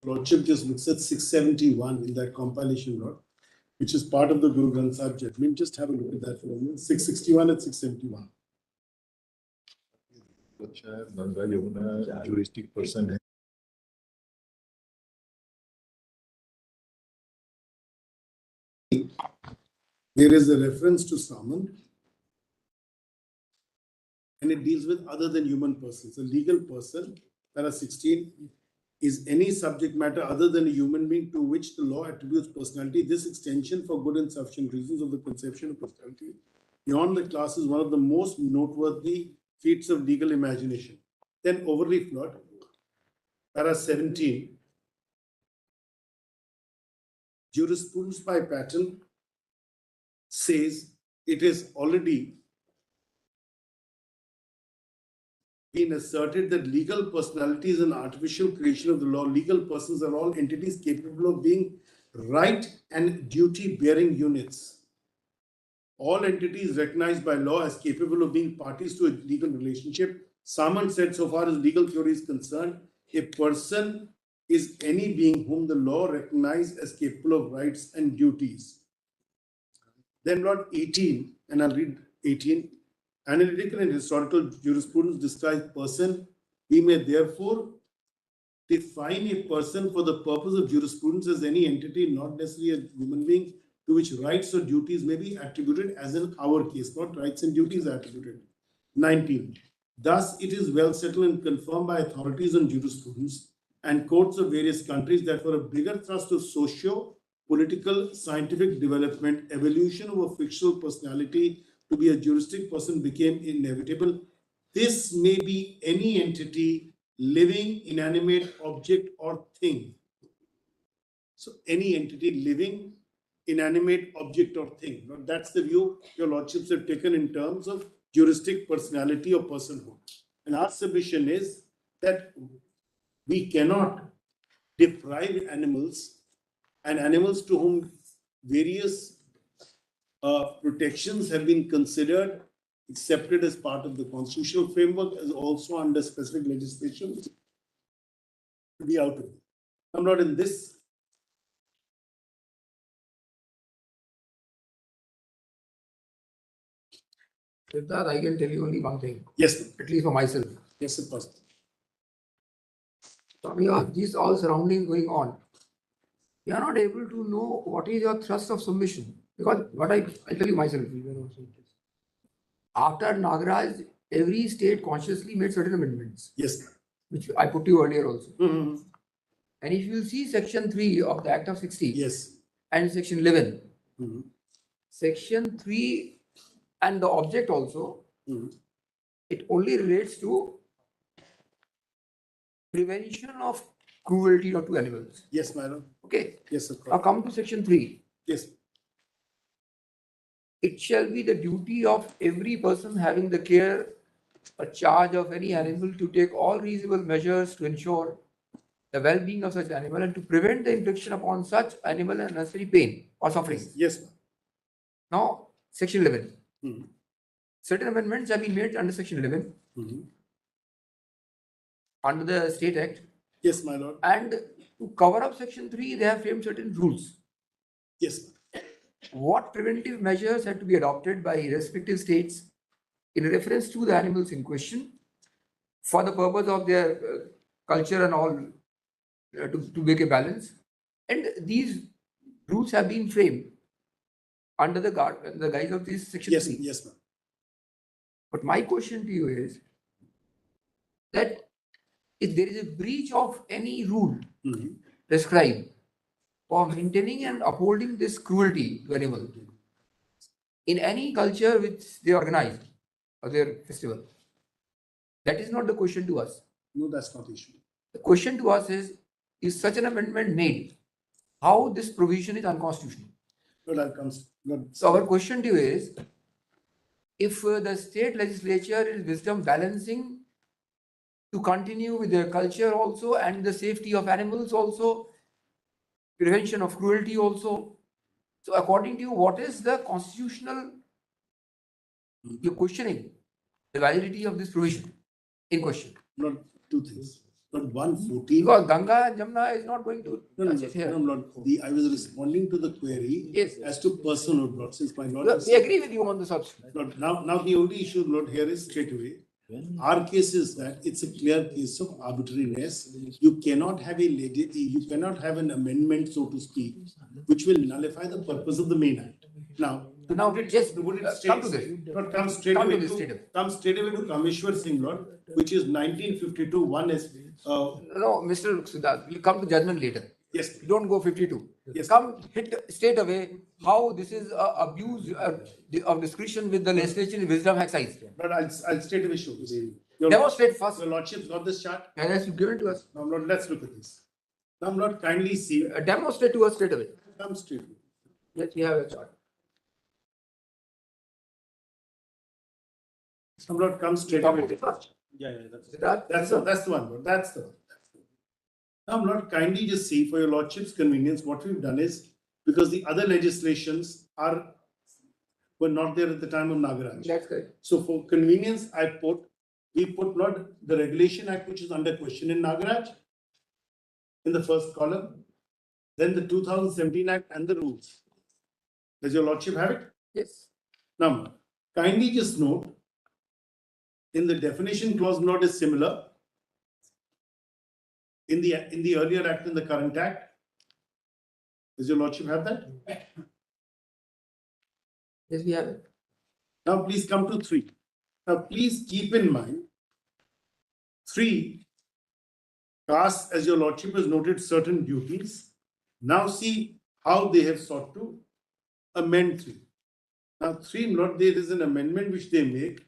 Lordship just looks at 671 in that compilation note, which is part of the Guru Granth Sahib judgment. Just have a look at that for a moment. 661 and 671. Ganga Yamuna juristic person. There is a reference to Saman, and it deals with other than human persons. A legal person, para 16, is any subject matter other than a human being to which the law attributes personality. This extension for good and sufficient reasons of the conception of personality beyond the class is one of the most noteworthy feats of legal imagination. Then overly flawed. Para 17, jurisprudence by pattern says it is already been asserted that legal personality is an artificial creation of the law. Legal persons are all entities capable of being right and duty-bearing units. All entities recognized by law as capable of being parties to a legal relationship. Saman said, so far as legal theory is concerned, a person is any being whom the law recognizes as capable of rights and duties. Then Lord 18, and I'll read 18. Analytical and historical jurisprudence describes person. We may therefore define a person for the purpose of jurisprudence as any entity, not necessarily a human being, to which rights or duties may be attributed, as in our case, not rights and duties are attributed. 19. Thus, it is well settled and confirmed by authorities on jurisprudence and courts of various countries that for a bigger thrust of socio-political scientific development, evolution of a fictional personality to be a juristic person became inevitable. This may be any entity, living, inanimate, object, or thing. So any entity, living, inanimate, object, or thing. Now, that's the view your lordships have taken in terms of juristic personality or personhood. And our submission is that we cannot deprive animals and animals to whom various protections have been considered, accepted as part of the constitutional framework, as also under specific legislation, to be out of it. I'm not in this. Siddharth, I can tell you only one thing, Yes, ma'am. at least for myself. Yes, of course. Swami, these all surroundings going on, you are not able to know what is your thrust of submission. Because what I'll tell you myself, after Nagaraj, every state consciously made certain amendments, Yes, ma'am. which I put to you earlier also. Mhm. And if you see section 3 of the Act of 60 Yes. and section 11, Mhm. section 3 and the object also, Mhm. it only relates to prevention of cruelty to animals. Yes, madam. Okay. Yes, of Now course. come to section 3. Yes. It shall be the duty of every person having the care or charge of any animal to take all reasonable measures to ensure the well-being of such animal and to prevent the infliction upon such animal unnecessary pain or suffering. Yes, ma'am. Now, section 11. Mhm. Certain amendments have been made under section 11 Mhm. under the State Act, Yes, my lord. and to cover up section 3, they have framed certain rules. Yes, ma'am. What preventive measures had to be adopted by respective states in reference to the animals in question for the purpose of their culture and all, to make a balance. And these rules have been framed under the guise of this section Yes, 3. yes, ma'am. But my question to you is that if there is a breach of any rule Mhm. prescribed for maintaining and upholding this cruelty to animal in any culture which they organize or their festival, that is not the question to us. No, that's not the issue. The question to us is such an amendment made, how this provision is unconstitutional? No, that comes. No. So our question to you is, if the state legislature is wisdom balancing to continue with their culture also and the safety of animals also, prevention of cruelty also. So according to you, what is the constitutional, you're questioning the validity of this provision in question? Not two things. But 114. Because Ganga and Jamuna is not going to touch it here. No, Lord. I was responding to the query Yes. as to personal, Lord, since my Lord. We agree with you on the substance. Lord, now the only issue, Lord, here is straight away. Our case is that it's a clear case of arbitrariness. You cannot have an amendment, so to speak, which will nullify the purpose of the main act. Now, Now, yes, would it come to straight, this. not come straight Come to away this to, straight away. come straight away to Kameshwar Singh, Lord, which is 1952. One is, No, Mr. Siddharth, we'll come to judgment later. yes, Don't go 52. Yes. Come hit straight away how this is abuse of discretion with the legislation wisdom exercise. but I'll straight away show you. Your Demonstrate first. Your Lordship's got this chart. As you give it to us. Now, Lord, let's look at this. Now, Lord, kindly see. Demonstrate to us straight away. Come straight. Yes, we have a chart. Now, Lord, come straight Come away. with it first. Yeah, that's Siddharth, that's the one, Lord. That's the one. Now, Lord, kindly just see for your Lordship's convenience, what we've done is, because the other legislations were not there at the time of Nagaraja. That's correct. So for convenience, we put not the Regulation Act, which is under question in Nagaraj, in the first column, then the 2017 Act and the rules. Does your Lordship have it? Yes. Now, kindly just note, in the definition clause, note is similar. In the earlier act and the current act. Does your Lordship have that? Yes, we have it. Now, please come to 3. Now, please keep in mind, 3 casts, as your Lordship has noted, certain duties. Now, see how they have sought to amend 3. Now, 3, Lord, there is an amendment which they make.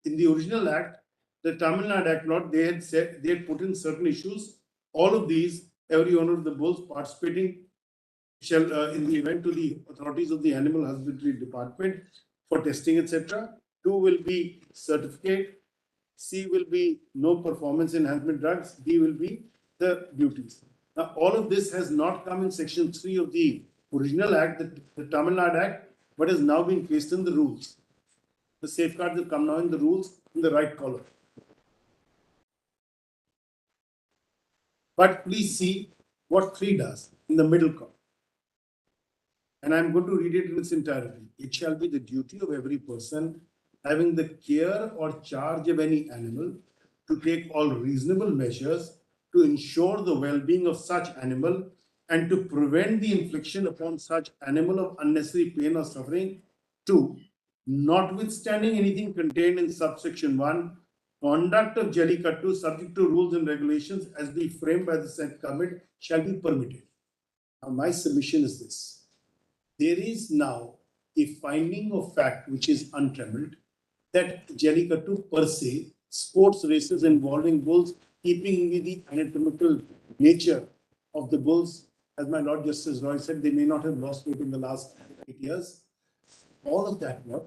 In the original act, the Tamil Nadu Act, Lord, they had put in certain issues. All of these, every owner of the bulls participating shall, in the event, to the authorities of the Animal Husbandry Department for testing, etc. 2 will be certificate. C will be no performance enhancement drugs. D will be the duties. Now, all of this has not come in section 3 of the original act, the Tamil Nadu Act, but has now been placed in the rules. The safeguards have come now in the rules in the right column. But please see what 3 does in the middle column. And I'm going to read it in its entirety. It shall be the duty of every person having the care or charge of any animal to take all reasonable measures to ensure the well-being of such animal and to prevent the infliction upon such animal of unnecessary pain or suffering. 2, notwithstanding anything contained in subsection 1, conduct of Jallikattu subject to rules and regulations as be framed by the said government shall be permitted. Now, my submission is this. There is now a finding of fact which is untrammeled that Jallikattu per se, sports races involving bulls, keeping with the anatomical nature of the bulls, as my Lord Justice Roy said, they may not have lost weight in the last 8 years. All of that, Lord,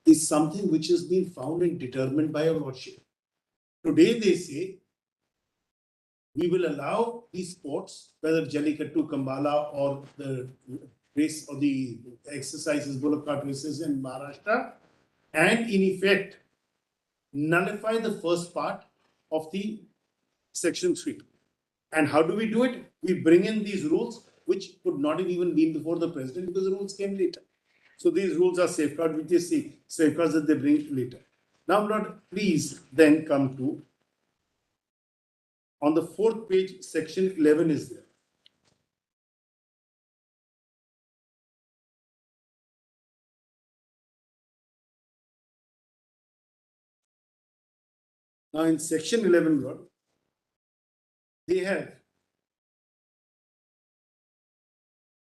is something which has been found and determined by your Lordship. Today they say, we will allow these sports, whether Jallikattu, Kambala, or the race or the exercises, bullock cart races in Maharashtra, and in effect, nullify the first part of the section 3. And how do we do it? We bring in these rules, which could not have even been before the president because the rules came later. So these rules are safeguards, which they see, safeguards that they bring later. Now, Lord, please then come to, on the 4th page, section 11 is there. Now, in section 11, Lord, they have,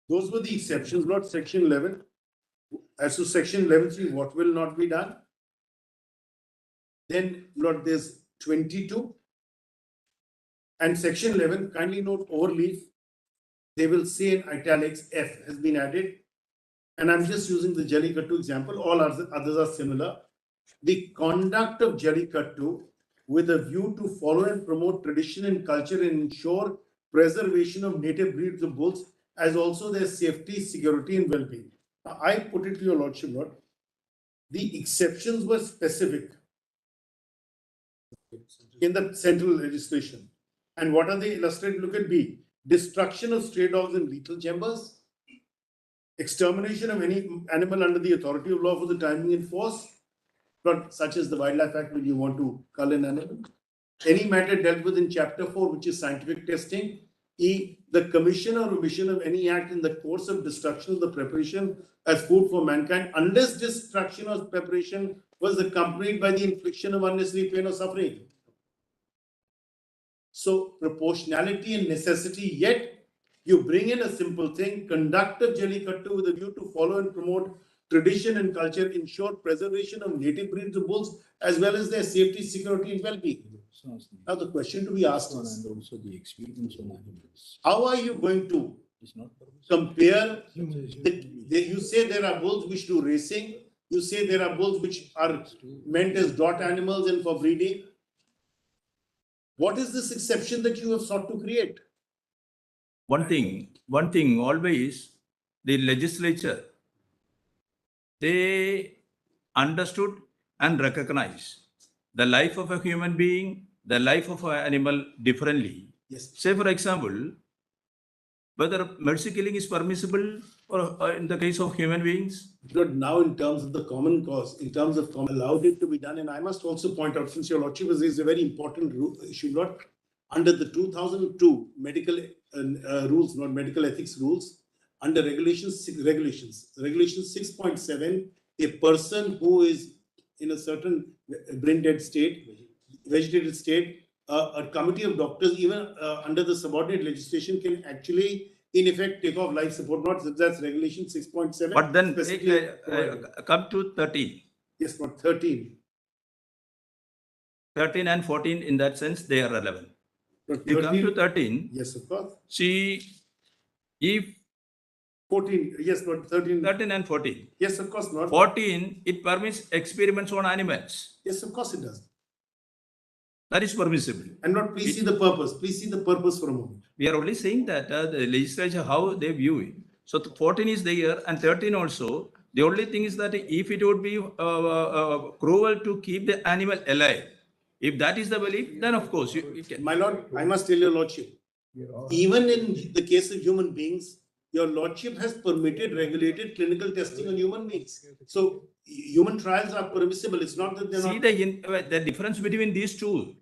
those were the exceptions, Lord, section 11. As to section 11.3, what will not be done? Then, Lord, there's 22. And section 11, kindly note overleaf, they will say in italics, F has been added. And I'm just using the Jallikattu example, all others are similar. The conduct of Jallikattu with a view to follow and promote tradition and culture and ensure preservation of native breeds of bulls, as also their safety, security, and well-being. I put it to your Lordship, Lord, the exceptions were specific in the central legislation. And what are they illustrated? Look at B. Destruction of stray dogs in lethal chambers. Extermination of any animal under the authority of law for the time being in force. Not such as the Wildlife Act when you want to cull an animal. Any matter dealt with in Chapter 4, which is scientific testing. E. The commission or omission of any act in the course of destruction of the preparation as food for mankind, unless destruction or preparation was accompanied by the infliction of unnecessary pain or suffering. So, proportionality and necessity, yet you bring in a simple thing, conduct a Jallikattu with a view to follow and promote tradition and culture, ensure preservation of native breeds of bulls, as well as their safety, security, and well-being. Now, the question to be asked is, and also the experience on animals how are you going to is not compare? You say there are bulls which do racing. You say there are bulls which are meant as draught animals and for breeding. What is this exception that you have sought to create? One thing always, the legislature, they understood and recognized the life of a human being, the life of an animal differently. Yes. Say, for example, whether mercy killing is permissible or in the case of human beings. But now, in terms of the common cause, in terms of allowed it to be done, and I must also point out, since your lordship has raised a very important issue, not under the 2002 medical rules, not medical ethics rules, under regulation 6.7, a person who is in a certain brain dead state, vegetative state, a committee of doctors, even under the subordinate legislation, can actually, in effect, take off life support. Not that's regulation 6.7. But then come to 13. Yes, not 13. 13 and 14, in that sense, they are relevant. But You come 13, to 13, yes, of course. see, if 14, yes, not 13. 13 and 14. Yes, of course not. 14, it permits experiments on animals. Yes, of course it does. That is permissible. And not, please see the purpose. Please see the purpose for a moment. We are only saying that the legislature, how they view it. So 14 is there and 13 also. The only thing is that if it would be cruel to keep the animal alive, if that is the belief, then of course you can. My lord, I must tell your lordship, even in the case of human beings, your lordship has permitted regulated clinical testing on human beings. So human trials are permissible. It's not that they're See not. the difference between these two,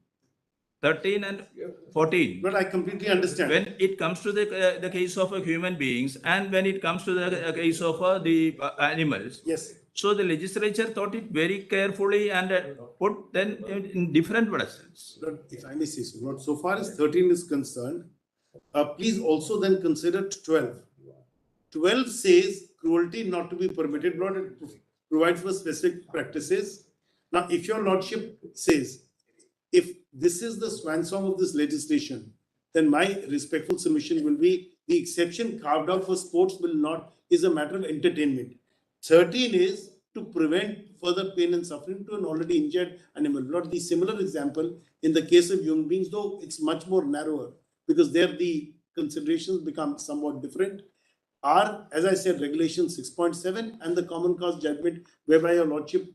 13 and 14. But I completely understand. When it comes to the case of human beings and when it comes to the case of the animals, Yes. so the legislature thought it very carefully and put them in different pedestals. Lord, if I may say so, Lord, so far as 13 is concerned, please also then consider 12. 12 says cruelty not to be permitted. Lord, it provides for specific practices. Now, if your lordship says, if this is the swan song of this legislation, then my respectful submission will be the exception carved out for sports is a matter of entertainment. 13 is to prevent further pain and suffering to an already injured animal. Not the similar example in the case of human beings, though it's much more narrower, because there the considerations become somewhat different. Are, as I said, regulation 6.7 and the common cause judgment, whereby your lordship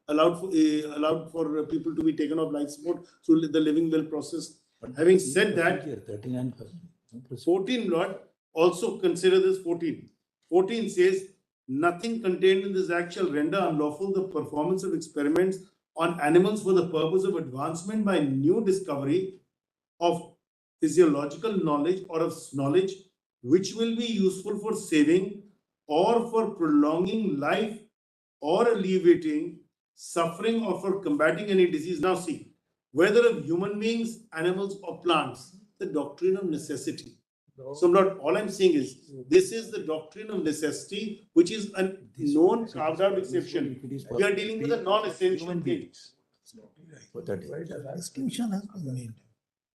allowed for people to be taken off life support through the living will process. Having said that, 13 and 14, Lord, also consider this 14. 14 says, nothing contained in this act shall render unlawful the performance of experiments on animals for the purpose of advancement by new discovery of physiological knowledge or of knowledge which will be useful for saving or for prolonging life or alleviating suffering or for combating any disease. Now see, whether of human beings, animals or plants, the doctrine of necessity. So Lord, all I'm saying is, this is the doctrine of necessity, which is a known carved out exception. We are dealing with a non-essential thing. Distinction has been made.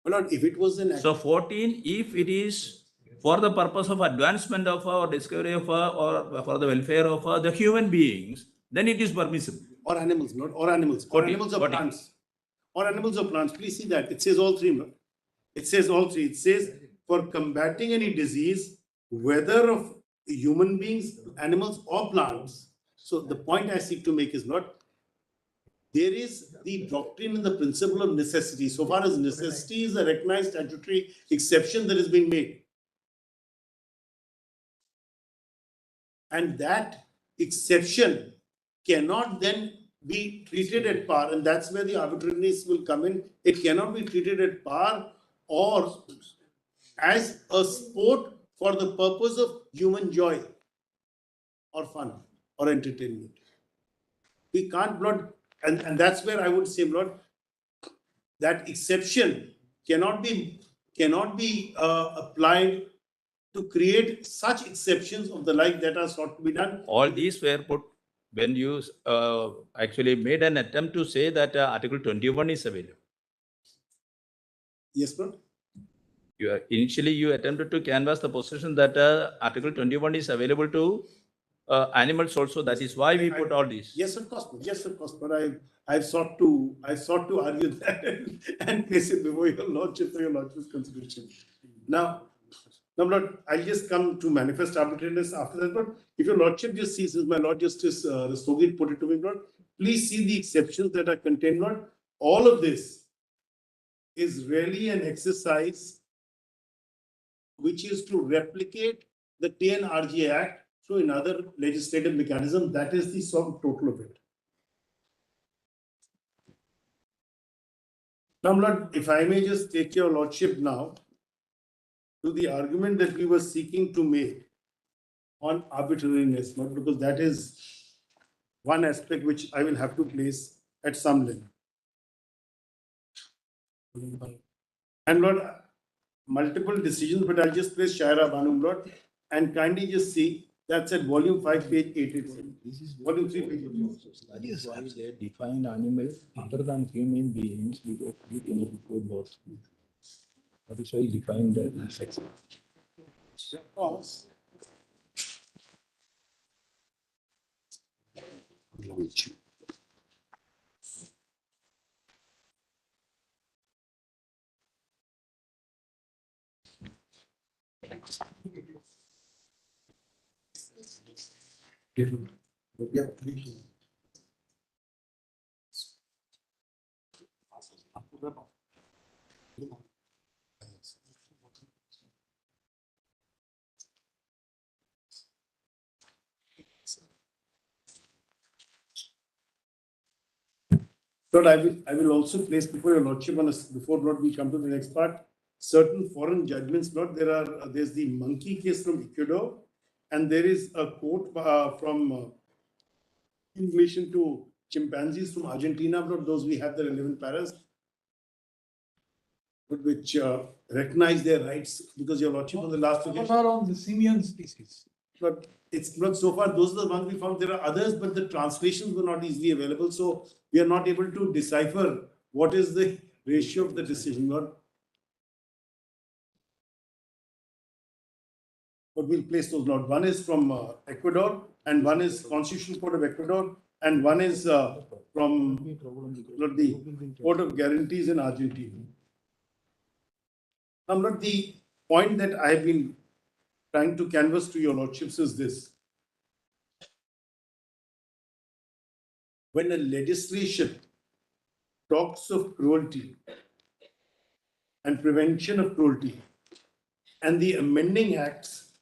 Lord, if it was an So 14, if it is for the purpose of advancement of or discovery of or for the welfare of the human beings, then it is permissible. or animals, not or animals, or animals or plants, or animals or plants. Please see that it says all three. No? It says all three. It says for combating any disease, whether of human beings, animals, or plants. So the point I seek to make is not there is the doctrine and the principle of necessity. So far as necessity is a recognized statutory exception that is being made. And that exception cannot then be treated at par, and that's where the arbitrariness will come in. It cannot be treated at par or as a sport for the purpose of human joy or fun or entertainment. We can't, Lord, and that's where I would say, Lord, that exception cannot be applied to create such exceptions of the like that are sought to be done. All these were put when you actually made an attempt to say that Article 21 is available. Yes, Lord. Initially, you attempted to canvass the position that Article 21 is available to animals also. That is why we put all these. Yes, of course. Yes, of course. But I've sought to argue that and place it before your lordship for your lordship's consideration. Now, Lord, I'll just come to manifest arbitrariness after that. But if your lordship just sees, as my Lord Justice Rastogit put it to me, Lord, please see the exceptions that are contained, Lord. All of this is really an exercise which is to replicate the TNRG Act through another legislative mechanism. That is the sum total of it. Now, Lord, if I may just take your lordship now to the argument that we were seeking to make on arbitrariness, Lord, because that is one aspect which I will have to place at some length. And Lord, multiple decisions, but I'll just place Shaira Banum, Lord, and kindly just see that's at volume 5, page 887. This is Volume 3, page 887. That is why they define animals other than human beings without any code laws. That is why he defined the sex. Of course. Lord, I will also place before your lordship on before Lord we come to the next part, certain foreign judgments. Lord, there's the monkey case from Ecuador, and there is a quote from in relation to chimpanzees from Argentina. Lord, those we have the relevant paras, but which recognize their rights, because your lordship on the last What occasion. are on the simian species? But it's not so far, those are the ones we found. There are others, but the translations were not easily available. So we are not able to decipher what is the ratio of the decision. But we'll place those notes. One is from Ecuador, and one is Constitutional Court of Ecuador, and one is from the Court of Guarantees in Argentina. Now, the point that I have been trying to canvass to your lordships is this. When a legislation talks of cruelty and prevention of cruelty, and the amending acts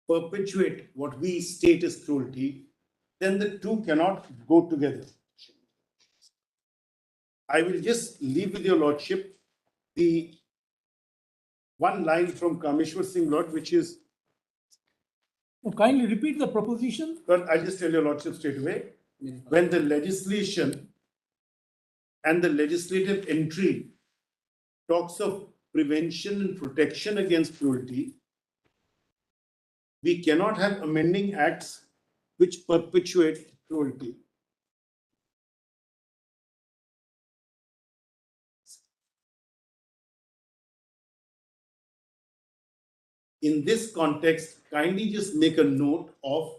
perpetuate what we state as cruelty, then the two cannot go together. I will just leave with your lordship the one line from Kameshwar Singh, Lord, which is, Kindly repeat the proposition. well, I'll just tell your lordship straight away. When the legislation and the legislative entry talks of prevention and protection against cruelty, we cannot have amending acts which perpetuate cruelty. In this context, kindly just make a note of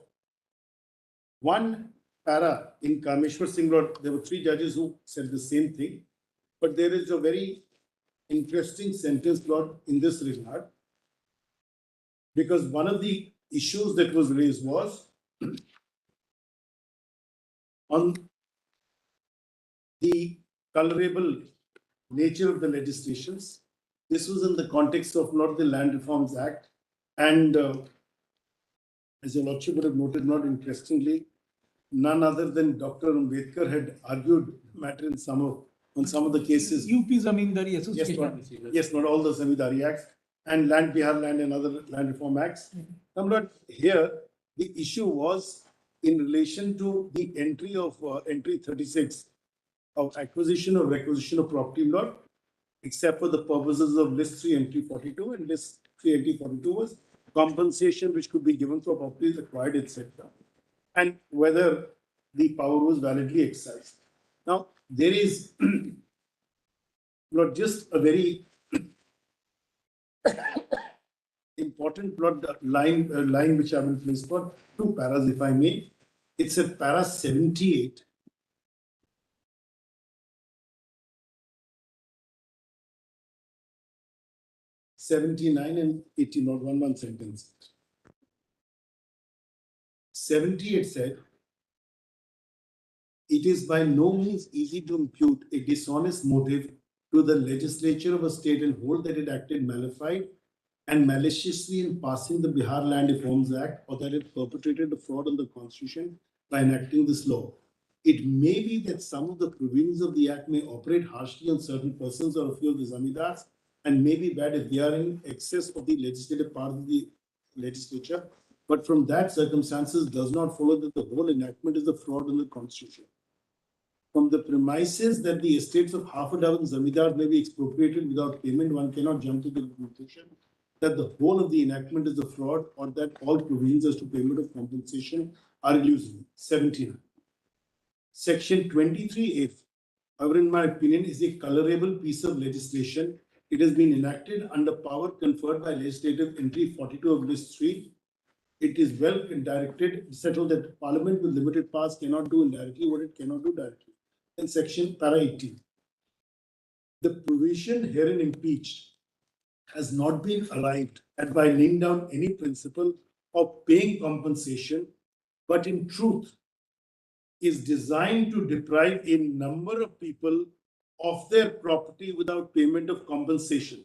one para in Kameshwar Singh, Lord. There were three judges who said the same thing, but there is a very interesting sentence, Lord, in this regard, because one of the issues that was raised was on the colorable nature of the legislations. This was in the context of not the Land Reforms Act, and as your Lordship would have noted, not interestingly, none other than Dr. Ambedkar had argued matter in on some of the cases. UP Zamindari Association. Yes, not all the Zamindari Acts and Land Bihar Land and other land reform acts. Now, not here. The issue was in relation to the entry of entry 36 of acquisition or requisition of property lot, except for the purposes of list 3 entry 42, and list 3 entry 42 was compensation which could be given for properties acquired, etc. And whether the power was validly exercised. Now, there is not just a very important line which I will place for 2 paras, if I may. It's a para 78. And 80, not one sentence. 78 said, it is by no means easy to impute a dishonest motive to the legislature of a state and hold that it acted malified and maliciously in passing the Bihar Land Reforms Act, or that it perpetrated a fraud on the Constitution by enacting this law. It may be that some of the provisions of the Act may operate harshly on certain persons or a few of the zamindars, and may be bad if they are in excess of the legislative power of the legislature. But from that circumstances does not follow that the whole enactment is a fraud on the Constitution. From the premises that the estates of half a dozen zamindars may be expropriated without payment, one cannot jump to the conclusion that the whole of the enactment is a fraud, or that all provisions as to payment of compensation are illusory. 79. Section 23F, however, in my opinion, is a colorable piece of legislation. It has been enacted under power conferred by legislative entry 42 of list 3. It is well directed, settled that Parliament with limited powers cannot do indirectly what it cannot do directly. In section para 18, the provision herein impeached has not been arrived at by laying down any principle of paying compensation, but in truth is designed to deprive a number of people of their property without payment of compensation.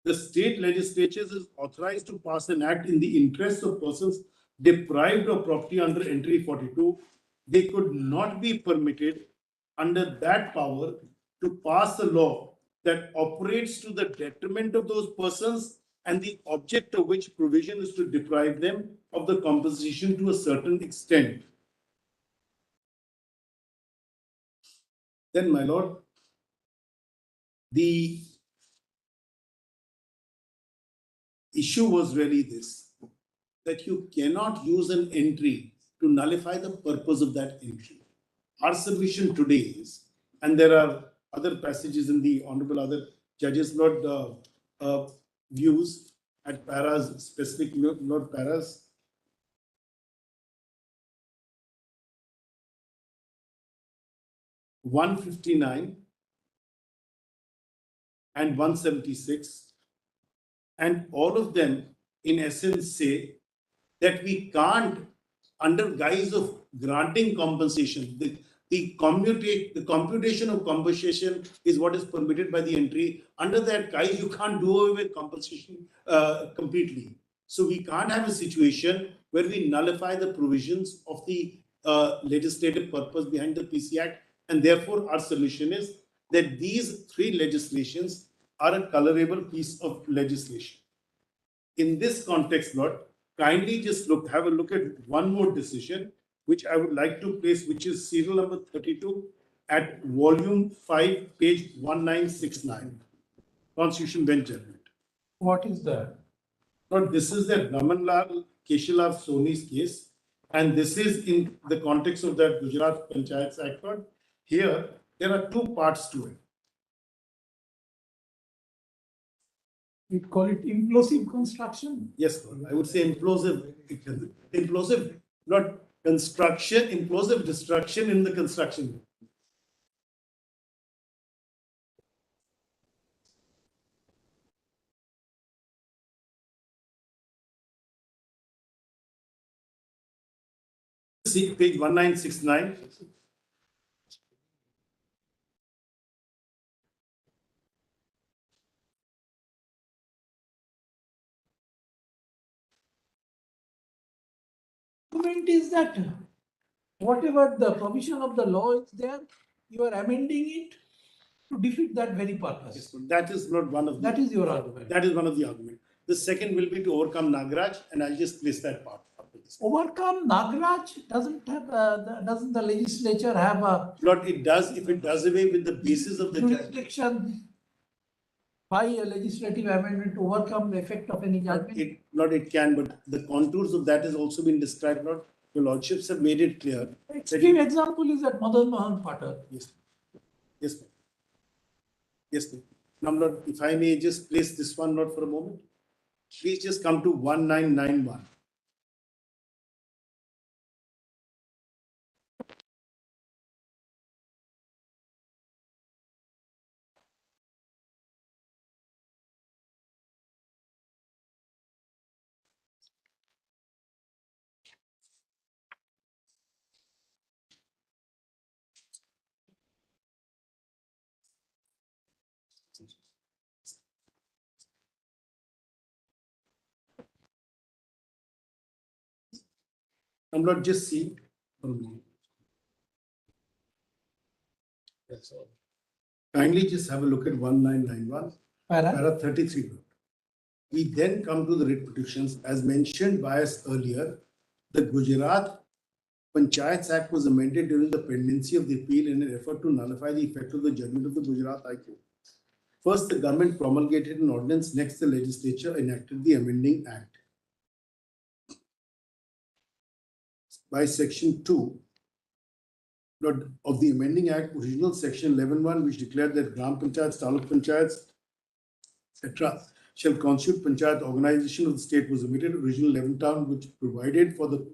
The state legislatures is authorized to pass an act in the interest of persons deprived of property under entry 42. They could not be permitted under that power to pass a law that operates to the detriment of those persons, and the object of which provision is to deprive them of the compensation to a certain extent. Then, my lord, the issue was really this, that you cannot use an entry to nullify the purpose of that entry. Our submission today is, and there are other passages in the Honorable other Judges' Lord views at paras, specific not paras. (159) and 176, and all of them in essence say that we can't, under guise of granting compensation, the computation of compensation is what is permitted by the entry. Under that guise, you can't do away with compensation completely. So we can't have a situation where we nullify the provisions of the legislative purpose behind the PC Act, and therefore our solution is that these 3 legislations are a colorable piece of legislation. In this context, Lord, kindly just have a look at one more decision, which I would like to place, which is serial number 32 at volume 5, page 1969, Constitution Bench Judgment. What is that? Lord, this is the Ramanlal Keshalal Soni's case, and this is in the context of that Gujarat Panchayats Act. Lord, here there are 2 parts to it. We call it implosive construction. Yes, Lord, I would say implosive, not construction, implosive destruction in the construction. See page 1969. argument is that whatever the provision of the law is there, you are amending it to defeat that very purpose. Yes, but that is not one of the. That is your argument. That is one of the arguments. The second will be to overcome Nagaraj, and I'll just place that part after this. Overcome Nagaraj doesn't have, doesn't the legislature have a Lord, it does, if it does away with the basis of the judgment. jurisdiction by a legislative amendment to overcome the effect of any judgment? It can, but the contours of that has also been described, Lord. Your lordships have made it clear. Extreme example is that Madan Mohan Patel. Yes. Yes, ma'am. Yes, ma'am. Now, Lord, if I may just place this one, Lord, for a moment. Please just come to 1991. I'm not just see for a moment. That's all. Kindly just have a look at 1991, para 33. We then come to the writ petitions. As mentioned by us earlier, the Gujarat Panchayats Act was amended during the pendency of the appeal in an effort to nullify the effect of the judgment of the Gujarat High Court. First, the government promulgated an ordinance. Next, the legislature enacted the amending act. By Section 2 of the amending act, original Section 11(1), which declared that Gram Panchayats, Taluk Panchayats, etc., shall constitute Panchayat organization of the state, was omitted. Original 11(2), which provided for the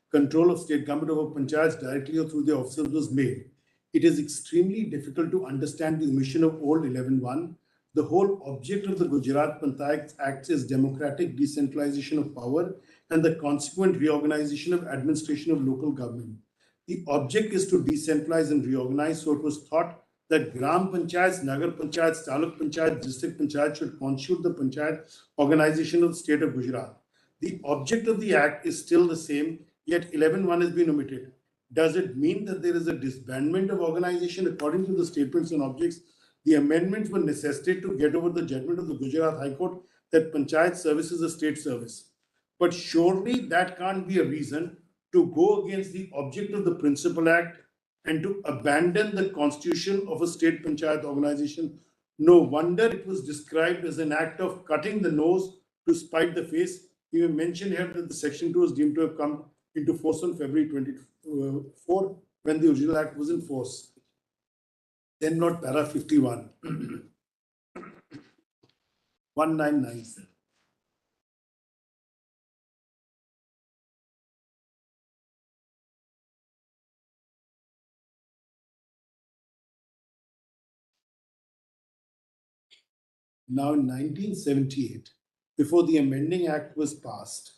control of state government over Panchayats directly or through their officers, was made. It is extremely difficult to understand the omission of old 11(1). The whole object of the Gujarat Panchayats Act is democratic decentralization of power and the consequent reorganization of administration of local government. The object is to decentralize and reorganize, so it was thought that Gram Panchayats, Nagar Panchayats, Taluk Panchayats, District Panchayats should constitute the Panchayat organization of the state of Gujarat. The object of the act is still the same, yet 11(1) has been omitted. Does it mean that there is a disbandment of organization? According to the statements and objects, the amendments were necessitated to get over the judgment of the Gujarat High Court that Panchayat service is a state service. But surely that can't be a reason to go against the object of the Principal Act and to abandon the constitution of a state Panchayat organization. No wonder it was described as an act of cutting the nose to spite the face. You mentioned here that the Section 2 was deemed to have come into force on February 24 when the original act was in force. Then not para 51. 1997. Now in 1978, before the amending act was passed,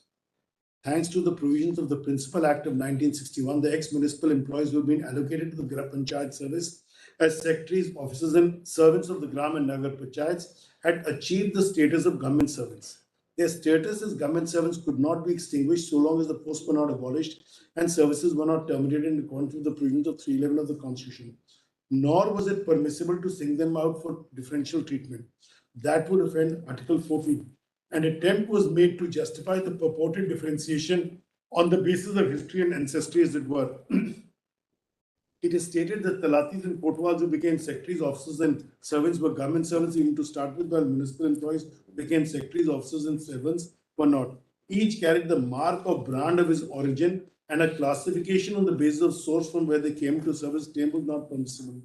thanks to the provisions of the Principal Act of 1961, the ex-municipal employees who have been allocated to the Gram Panchayat service as secretaries, officers and servants of the Gram and Nagar Panchayats had achieved the status of government servants. Their status as government servants could not be extinguished so long as the posts were not abolished and services were not terminated in accordance with the provisions of 311 of the Constitution. Nor was it permissible to single them out for differential treatment. That would offend Article 14. An attempt was made to justify the purported differentiation on the basis of history and ancestry, as it were. It is stated that Talatis and Kotwals who became secretaries, officers, and servants were government servants even to start with, while municipal employees who became secretaries, officers, and servants were not. Each carried the mark or brand of his origin, and a classification on the basis of source from where they came to service claim was not permissible.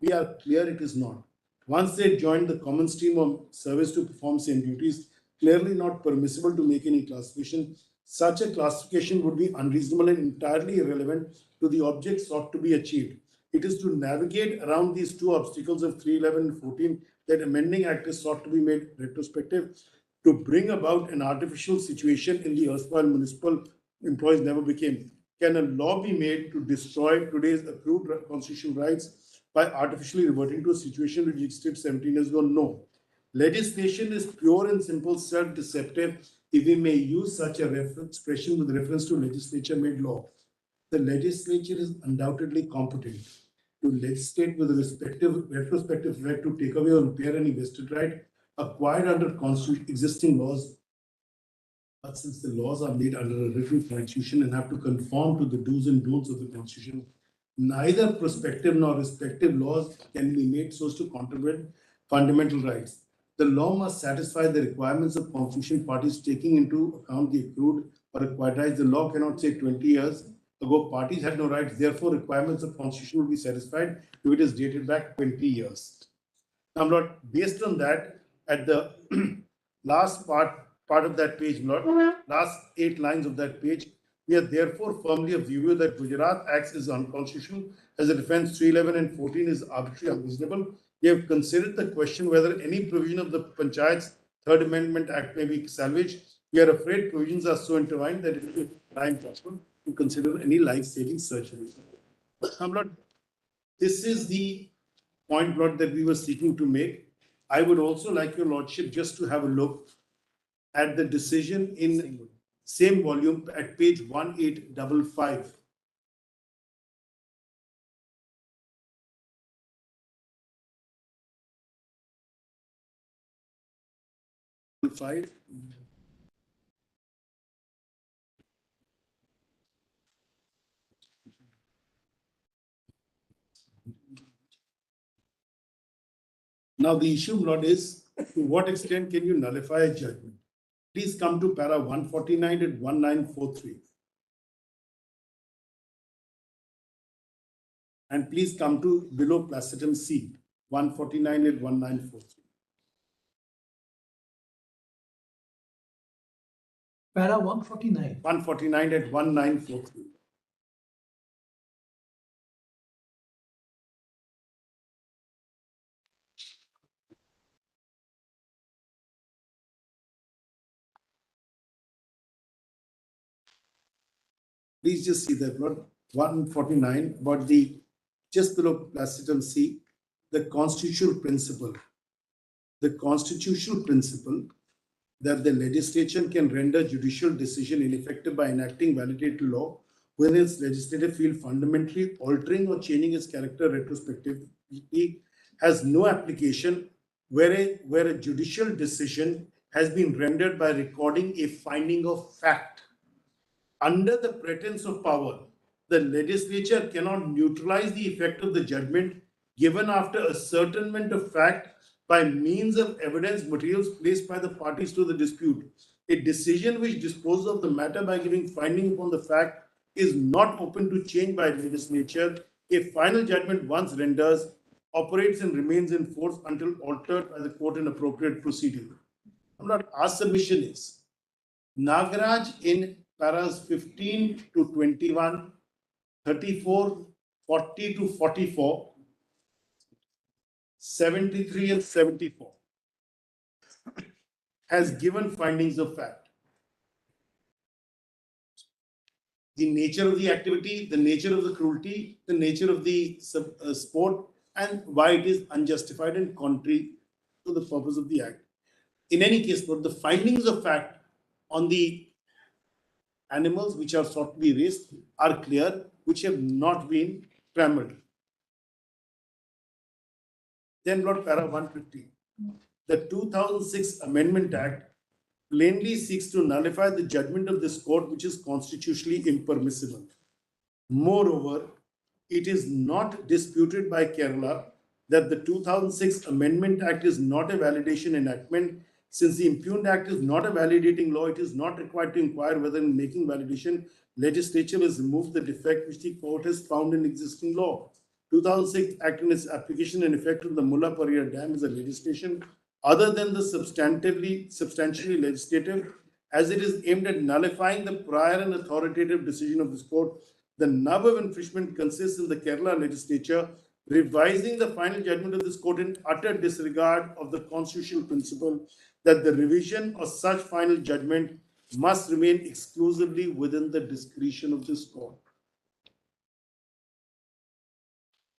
We are clear it is not. Once they joined the common stream of service to perform same duties, clearly not permissible to make any classification. Such a classification would be unreasonable and entirely irrelevant to the object sought to be achieved. It is to navigate around these two obstacles of 311 and 14 that amending act is sought to be made retrospective to bring about an artificial situation in the erstwhile municipal employees never became. Can a law be made to destroy today's accrued constitutional rights by artificially reverting to a situation which existed 17 years ago? No. Legislation is pure and simple self-deceptive if we may use such a expression with reference to legislature-made law, the legislature is undoubtedly competent to legislate with a retrospective right to take away or impair any vested right acquired under existing laws. But since the laws are made under a written constitution and have to conform to the do's and don'ts of the constitution, neither prospective nor respective laws can be made so as to contravene fundamental rights. The law must satisfy the requirements of constitution parties, taking into account the accrued or acquired rights. The law cannot say 20 years ago parties had no rights, therefore requirements of constitution will be satisfied if it is dated back 20 years. Now, Lord, based on that, at the last part of that page, Lord, last 8 lines of that page, we are therefore firmly of the view that Gujarat Acts is unconstitutional as the defense 311 and 14 is arbitrary unreasonable. We have considered the question whether any provision of the Panchayat's Third Amendment Act may be salvaged. We are afraid provisions are so intertwined that it will be time possible to consider any life-saving surgery. Lord, this is the point, Lord, that we were seeking to make. I would also like your Lordship just to have a look at the decision in same volume at page 1855. Now, the issue, Lord, is to what extent can you nullify a judgment? Please come to para 149 at 1943. And please come to below placetum C, 149 at 1943. Para 149. 149 at 1943. Please just see that, Lord, 149, about the just below placetum C, the constitutional principle. The constitutional principle that the legislature can render judicial decision ineffective by enacting validated law when its legislative field fundamentally altering or changing its character retrospectively has no application where a judicial decision has been rendered by recording a finding of fact. Under the pretense of power, the legislature cannot neutralize the effect of the judgment given after ascertainment of fact by means of evidence materials placed by the parties to the dispute. A decision which disposes of the matter by giving finding upon the fact is not open to change by legislature. A final judgment once renders operates and remains in force until altered by the court in appropriate proceeding. Our submission is Nagaraj in paras 15 to 21, 34, 40 to 44, 73 and 74 has given findings of fact. The nature of the activity, the nature of the cruelty, the nature of the sport, and why it is unjustified and contrary to the purpose of the act. In any case, but the findings of fact on the animals which are sought to be raised are clear, which have not been trammeled. Then, Lord, para 150. The 2006 Amendment Act plainly seeks to nullify the judgment of this court, which is constitutionally impermissible. Moreover, it is not disputed by Kerala that the 2006 Amendment Act is not a validation enactment. Since the impugned act is not a validating law, it is not required to inquire whether in making validation, legislature has removed the defect which the court has found in existing law. 2006 Act in its application and effect on the Mulla Pariyar Dam is a legislation other than the substantially legislative, as it is aimed at nullifying the prior and authoritative decision of this court. The nub of infringement consists in the Kerala legislature revising the final judgment of this court in utter disregard of the constitutional principle that the revision of such final judgment must remain exclusively within the discretion of this court.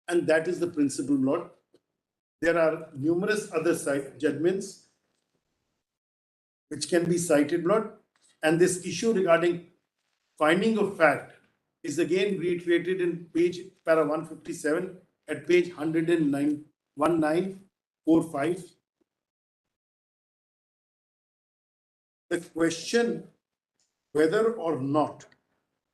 And that is the principle, Lord. There are numerous other judgments which can be cited, Lord. And this issue regarding finding of fact is again reiterated in para 157 at page 1945. The question whether or not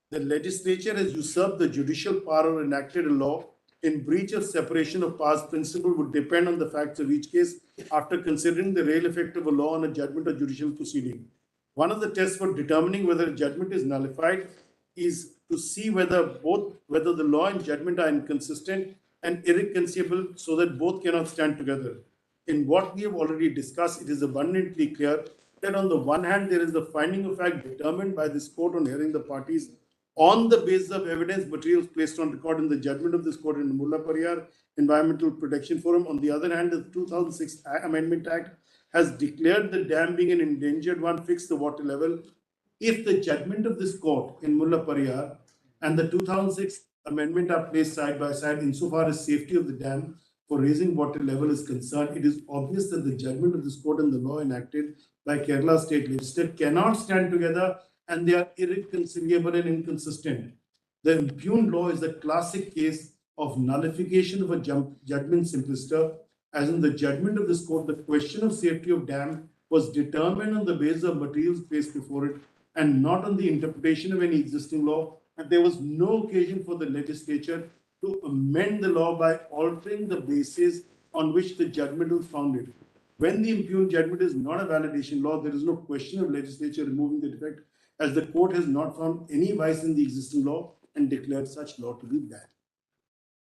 the legislature has usurped the judicial power or enacted a law in breach of separation of powers principle would depend on the facts of each case after considering the real effect of a law on a judgment or judicial proceeding. One of the tests for determining whether a judgment is nullified is to see whether the law and judgment are inconsistent and irreconcilable so that both cannot stand together. In what we have already discussed, it is abundantly clear that on the one hand, there is the finding of fact determined by this court on hearing the parties on the basis of evidence materials placed on record in the judgment of this court in the Mulla Pariyar Environmental Protection Forum. On the other hand, the 2006 Amendment Act has declared the dam being an endangered one, fixed the water level. If the judgment of this court in Mulla Pariyar and the 2006 amendment are placed side by side insofar as safety of the dam for raising water level is concerned, it is obvious that the judgment of this court and the law enacted by Kerala State Legislature cannot stand together and they are irreconcilable and inconsistent. The impugned law is the classic case of nullification of a judgment simpliciter. As in the judgment of this court, the question of safety of dam was determined on the basis of materials placed before it and not on the interpretation of any existing law. And there was no occasion for the legislature to amend the law by altering the basis on which the judgment was founded. When the impugned judgment is not a validation law, there is no question of legislature removing the defect, as the court has not found any vice in the existing law and declared such law to be bad.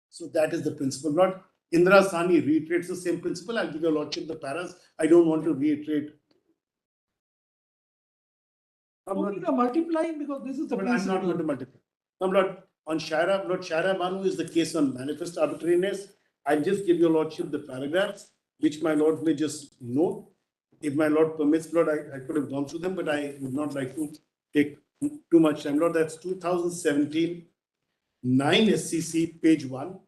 So that is the principle. Not Indra Sani reiterates the same principle. I'll give your lordship the paras. I don't want to reiterate. I'm Only the multiplying because this is the But I'm not going to multiply. I'm not on Shaira. Lord Shaira Banu is the case on manifest arbitrariness. I'll just give your lordship the paragraphs, which my lord may just note. If my lord permits, Lord, I could have gone through them, but I would not like to take too much time. Lord, that's 2017, 9 SCC, page 1.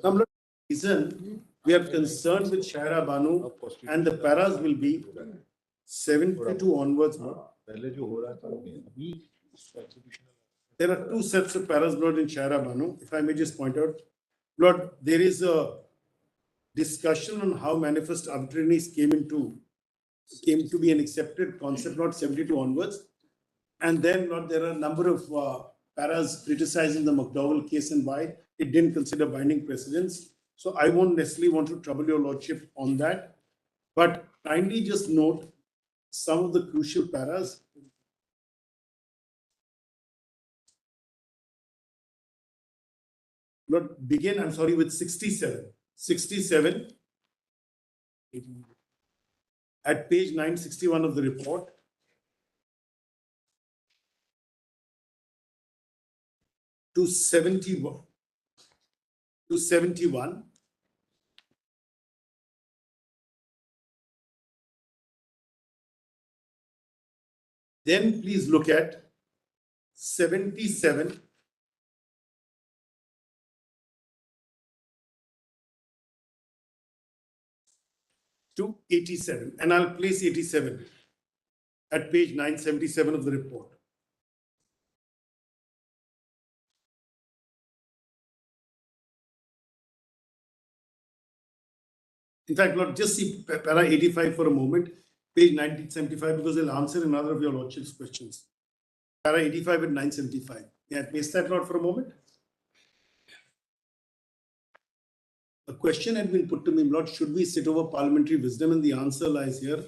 Now, reason we are concerned with Shaira Banu and the paras will be 72 onwards. There are two sets of paras, Lord, in Shaira Banu. If I may just point out, Lord, there is a discussion on how manifest arbitrariness came to be an accepted concept, Lord, 72 onwards. And then, Lord, there are a number of paras criticizing the McDowell case and why it didn't consider binding precedents. So I won't necessarily want to trouble your lordship on that. But kindly just note some of the crucial paras. Lord, begin, I'm sorry, with 67. 67 at page 961 of the report. To 71. To 71. Then please look at 77 to 87, and I'll place 87 at page 977 of the report. In fact, Lord, just see para 85 for a moment, page 1975, because it'll answer another of your lordship's questions. Para 85 at 975. May I place that, Lord, for a moment? A question had been put to me, Lord, should we sit over parliamentary wisdom? And the answer lies here.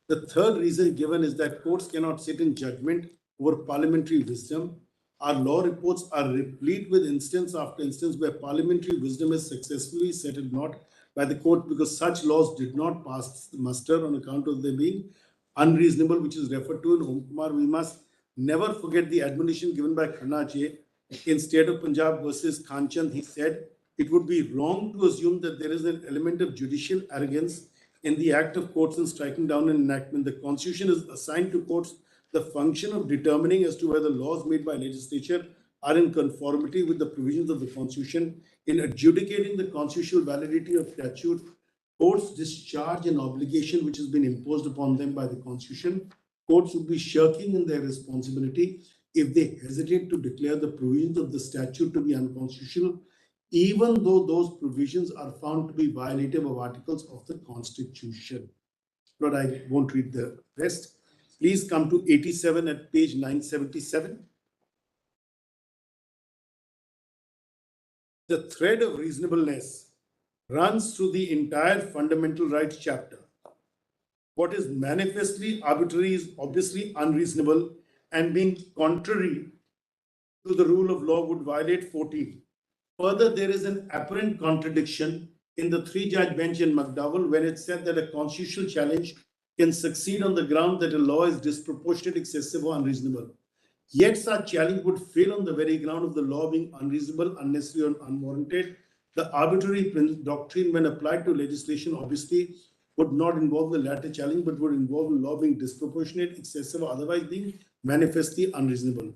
The third reason given is that courts cannot sit in judgment over parliamentary wisdom. Our law reports are replete with instance after instance where parliamentary wisdom is successfully settled not by the court because such laws did not pass muster on account of them being unreasonable, which is referred to in Om Kumar. We must never forget the admonition given by Khannache in State of Punjab versus Khanchand. He said, it would be wrong to assume that there is an element of judicial arrogance in the act of courts in striking down an enactment, the Constitution is assigned to courts the function of determining as to whether laws made by legislature are in conformity with the provisions of the Constitution. In adjudicating the constitutional validity of statute, courts discharge an obligation which has been imposed upon them by the Constitution. Courts would be shirking in their responsibility if they hesitate to declare the provisions of the statute to be unconstitutional, even though those provisions are found to be violative of articles of the Constitution. But I won't read the rest. Please come to 87 at page 977. The thread of reasonableness runs through the entire fundamental rights chapter. What is manifestly arbitrary is obviously unreasonable, and being contrary to the rule of law would violate 14. Further, there is an apparent contradiction in the three-judge bench in McDowell when it said that a constitutional challenge can succeed on the ground that a law is disproportionate, excessive, or unreasonable. Yet such challenge would fail on the very ground of the law being unreasonable, unnecessary, or unwarranted. The arbitrary doctrine, when applied to legislation, obviously would not involve the latter challenge, but would involve the law being disproportionate, excessive, or otherwise being manifestly unreasonable.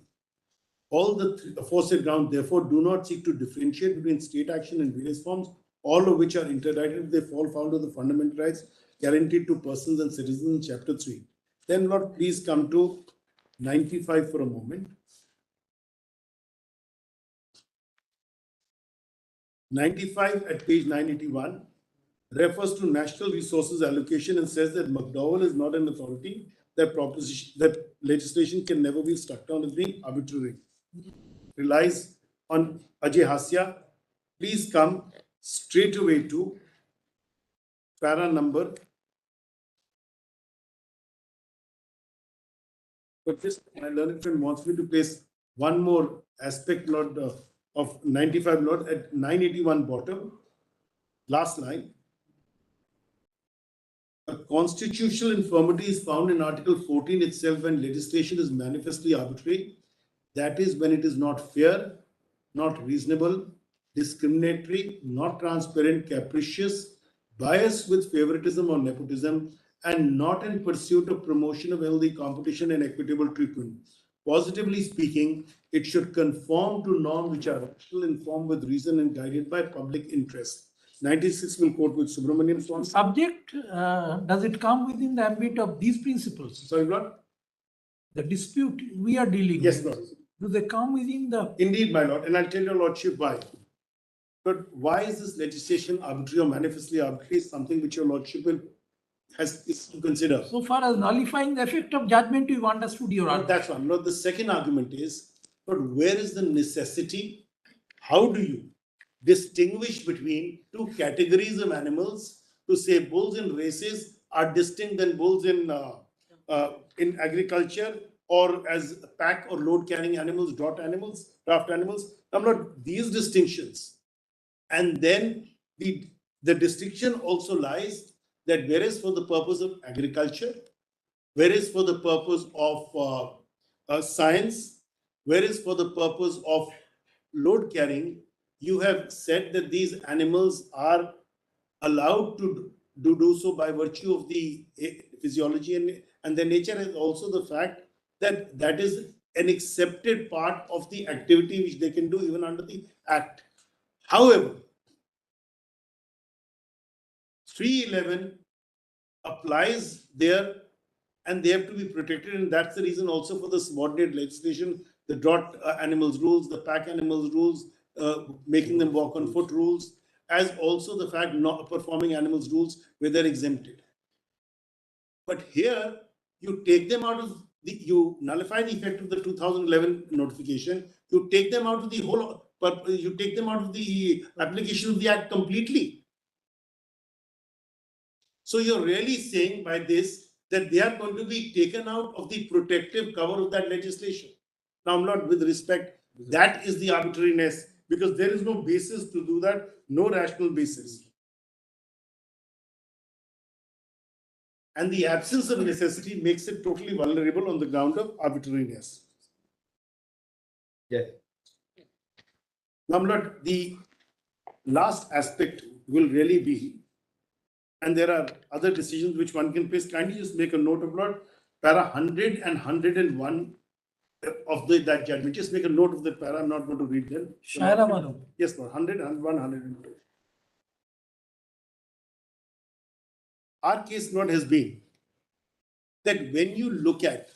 All the aforesaid grounds, therefore, do not seek to differentiate between state action in various forms, all of which are interdicted if they fall foul of the fundamental rights guaranteed to persons and citizens in Chapter 3. Then, Lord, please come to 95 for a moment. 95 at page 981 refers to national resources allocation and says that McDowell is not an authority, that legislation can never be struck down as being arbitrary. Relies on Ajay Hasya. Please come straight away to para number. But just my learned friend wants me to place one more aspect, Lord, of 95, Lord, at 981 bottom, last line. A constitutional infirmity is found in Article 14 itself when legislation is manifestly arbitrary. That is when it is not fair, not reasonable, discriminatory, not transparent, capricious, biased with favoritism or nepotism, and not in pursuit of promotion of healthy competition and equitable treatment. Positively speaking, it should conform to norms which are rational, informed with reason, and guided by public interest. 96 will quote with Subramanian Swami. Subject, does it come within the ambit of these principles? Sorry, Lord? The dispute we are dealing Yes, with. Lord. Do they come within the? Indeed, my Lord, and I'll tell your Lordship why. But why is this legislation arbitrary or manifestly arbitrary is something which your Lordship has to consider. So far as nullifying the effect of judgment, you've understood your But argument. that's one. Lord, the second argument is, but where is the necessity? How do you distinguish between two categories of animals to say bulls in races are distinct than bulls in agriculture, or as pack or load carrying animals, draft animals? Now, Lord, these distinctions. And then the distinction also lies that whereas for the purpose of agriculture, whereas for the purpose of science, whereas for the purpose of load carrying, you have said that these animals are allowed to do so by virtue of the physiology and their nature, and also the fact that that is an accepted part of the activity which they can do even under the Act. However, 311 applies there and they have to be protected, and that's the reason also for the subordinate legislation, the draught animals rules, the pack animals rules, making them walk on foot rules, as also the fact not performing animals rules where they're exempted. But here you take them out of you nullify the effect of the 2011 notification, you take them out of the whole, you take them out of the application of the Act completely. So you're really saying by this that they are going to be taken out of the protective cover of that legislation. Now, I'm not with respect, that is the arbitrariness, because there is no basis to do that, no rational basis. And the absence of necessity makes it totally vulnerable on the ground of arbitrariness. Yes. Now, Lord, the last aspect will really be And there are other decisions which one can place. Kindly just make a note of Lord, para 100 and 101 of that judgment. Just make a note of that para. I'm not going to read them. Shaira Manu. Yes, Lord. 100, 101, 102. Our case note has been that when you look at,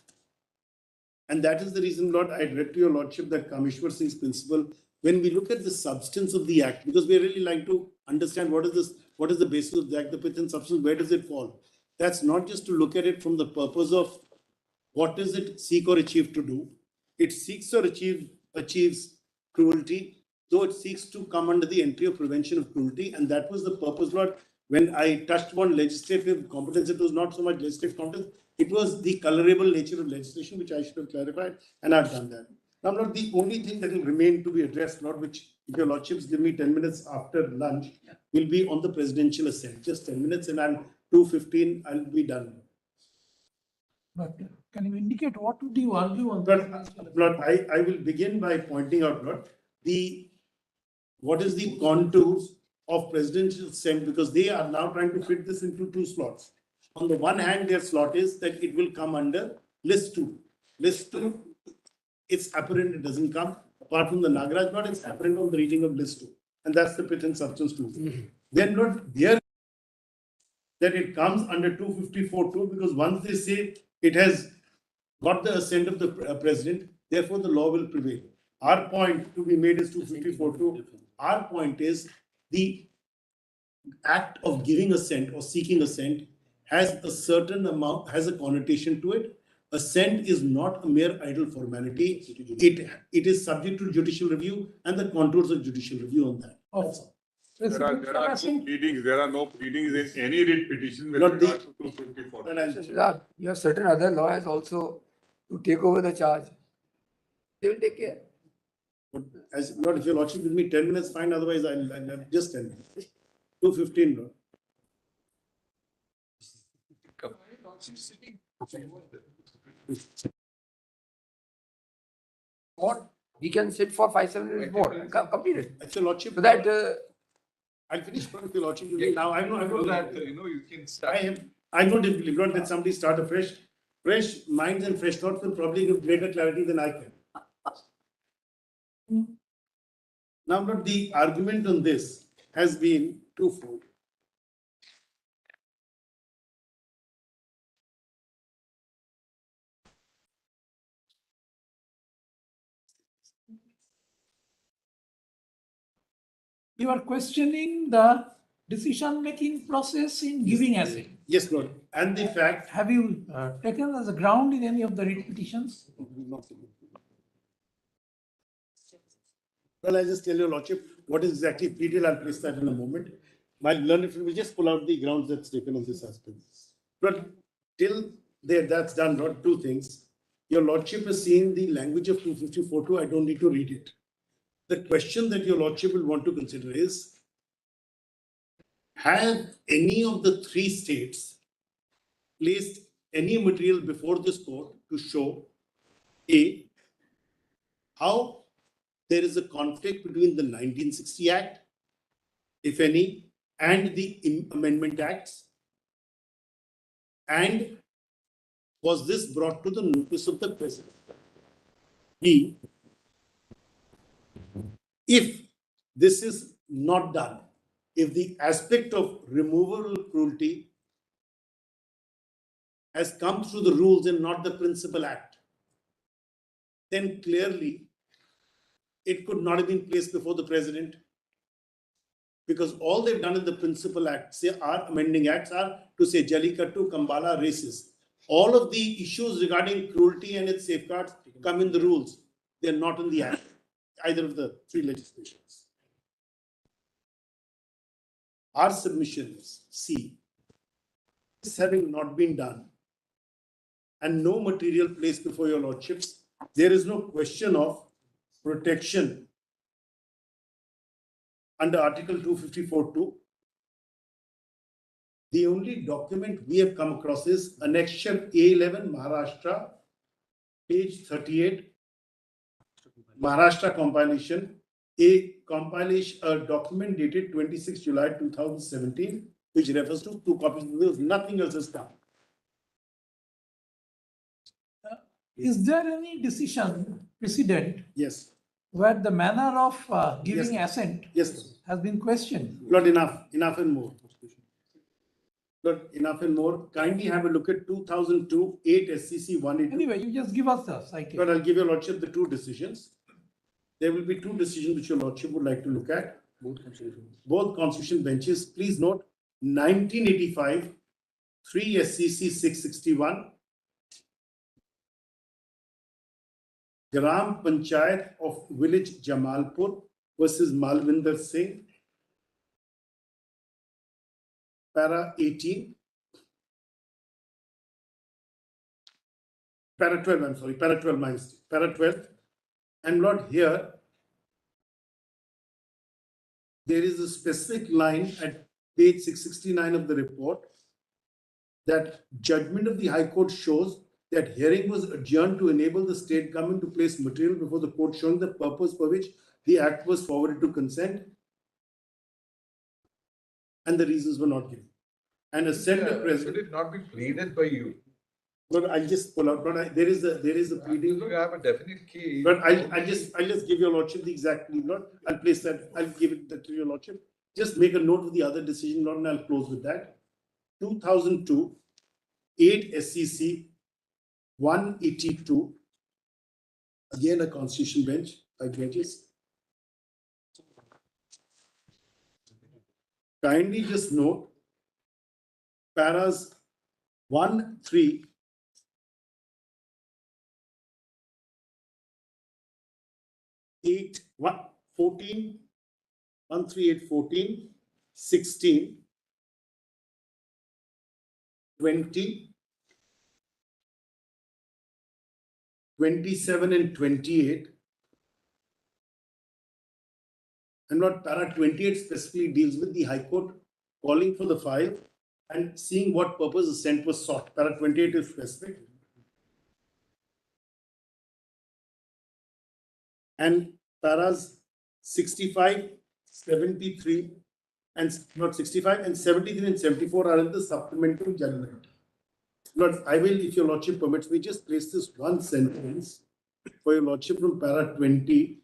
and that is the reason, Lord, I read to your Lordship that Kameshwar Singh's principle, when we look at the substance of the act, because we really like to understand what is the basis of the act, the pith and substance, where does it fall? That's not just to look at it from the purpose of what does it seek or achieve to do. It seeks or achieves cruelty, though it seeks to come under the entry of prevention of cruelty. And that was the purpose, Lord. When I touched on legislative competence, it was not so much legislative competence, it was the colorable nature of legislation, which I should have clarified, and I've done that. Now, Lord, the only thing that will remain to be addressed, Lord, which if your Lordships give me 10 minutes after lunch, will be on the presidential assent. Just 10 minutes, and I'm 2:15, I'll be done. But can you indicate what would you argue on But, that? Lord, I will begin by pointing out, Lord, what is the contours of presidential assent, because they are now trying to fit this into two slots. On the one hand, their slot is that it will come under list 2. List 2, it's apparent it doesn't come. Apart from the Nagaraja part, it's apparent on the reading of list 2. And that's the pith and substance 2. Then, Lord, there that it comes under 254(2), because once they say it has got the assent of the president, therefore the law will prevail. Our point to be made is 254(2). Our point is the act of giving assent or seeking assent has a certain amount, has a connotation to it. Assent is not a mere idle formality. It is subject to judicial review and the contours of judicial review on that. Also, There are no pleadings. There are no pleadings in any writ petition with Not the- regard to 254. Siddharth, you have certain other lawyers also to take over the charge. They will take care. As not, if your Lordship give me 10 minutes, fine. Otherwise, I'll just 10 minutes. 2:15, Lord. What? We can sit for 5-7 minutes more. Complete it. If your Lordship, So that I'll finish. If your Lordship give me now, I know. You can start. I know difficulty. Lord, let somebody start afresh. Fresh minds and fresh thoughts will probably give greater clarity than I can. Now, Lord, the argument on this has been twofold. You are questioning the decision-making process in giving assent. Yes, Lord. And the fact. Have you taken as a ground in any of the writ petitions? Well, I just tell your Lordship what is exactly pleaded. I'll place that in a moment. My learned will just pull out the grounds that's taken on this aspect. But till there, that's done, Lord, two things. Your Lordship has seen the language of 254(2). I don't need to read it. The question that your Lordship will want to consider is, have any of the 3 states placed any material before this court to show A, how there is a conflict between the 1960 Act, if any, and the Amendment Acts? And was this brought to the notice of the President? B, if this is not done, if the aspect of removal of cruelty has come through the rules and not the principal act, then clearly it could not have been placed before the president, because all they've done in the principal act, say our amending acts, are to say Jallikattu, Kambala, races. All of the issues regarding cruelty and its safeguards come in the rules. They're not in the act, either of the 3 legislations. Our submission is, C, this having not been done and no material placed before your Lordships, there is no question of protection under Article 254(2). The only document we have come across is Annexure A11, Maharashtra, page 38, Maharashtra compilation, a document dated 26 July 2017, which refers to 2 copies of the wills. Nothing else has come. Is there any decision precedent Yes, where the manner of giving Yes. assent yes, has been questioned? not enough, enough and more. Not enough and more. Kindly have a look at 2002 8 SCC 182. Anyway, you just give us the citation. But I'll give your lordship the 2 decisions. There will be 2 decisions which your lordship would like to look at. Both constitution benches. Please note 1985 3 SCC 661. Gram Panchayat of village Jamalpur versus Malvinder Singh. Para 18. Para 12, I'm sorry, para 12, my mistake. Para 12. And Lord, here, there is a specific line at page 669 of the report that judgment of the High Court shows that hearing was adjourned to enable the state government to place material before the court showing the purpose for which the act was forwarded to consent, and the reasons were not given. And assent of Should president. it not be pleaded by you? But I'll just pull out. But there is a pleading. You have a definite key. But I'll just give your lordship the exact plead note. I'll place that. I'll give it to your lordship. Just make a note of the other decision note, and I'll close with that. 2002 8 SCC 182. Again, a constitution bench by judges. Kindly just note paras 1, 3, 8, 1, 14, 1, 3, 8, 14, 16, 20, 27 and 28. And what para 28 specifically deals with the High Court calling for the file and seeing what purpose assent was sought. Para 28 is specific. And paras 65, 73, and not 65 and 73 and 74 are in the supplemental judgment. Lord, I will, if your lordship permits me, just place this one sentence for your lordship from para 20.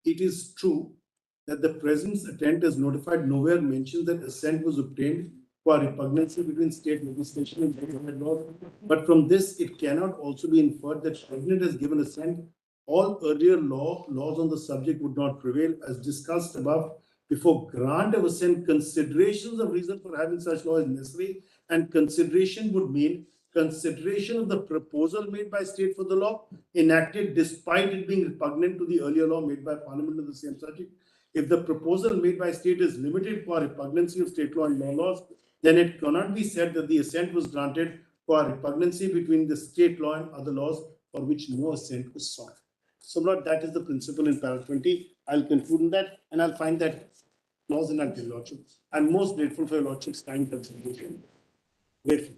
It is true that the President's attempt has notified nowhere mentions that assent was obtained for repugnancy between state legislation and government law. But from this, it cannot also be inferred that the President has given assent. All earlier laws on the subject would not prevail. As discussed above, before grant of assent, considerations of reason for having such law is necessary, and consideration would mean consideration of the proposal made by state for the law enacted despite it being repugnant to the earlier law made by Parliament on the same subject. If the proposal made by state is limited for repugnancy of state law and law laws, then it cannot be said that the assent was granted for repugnancy between the state law and other laws for which no assent was sought. So, Lord, that is the principle in para 20. I'll conclude in that, and I'll find that clause in our lordship. I'm most grateful for your lordship's kind consideration. Grateful.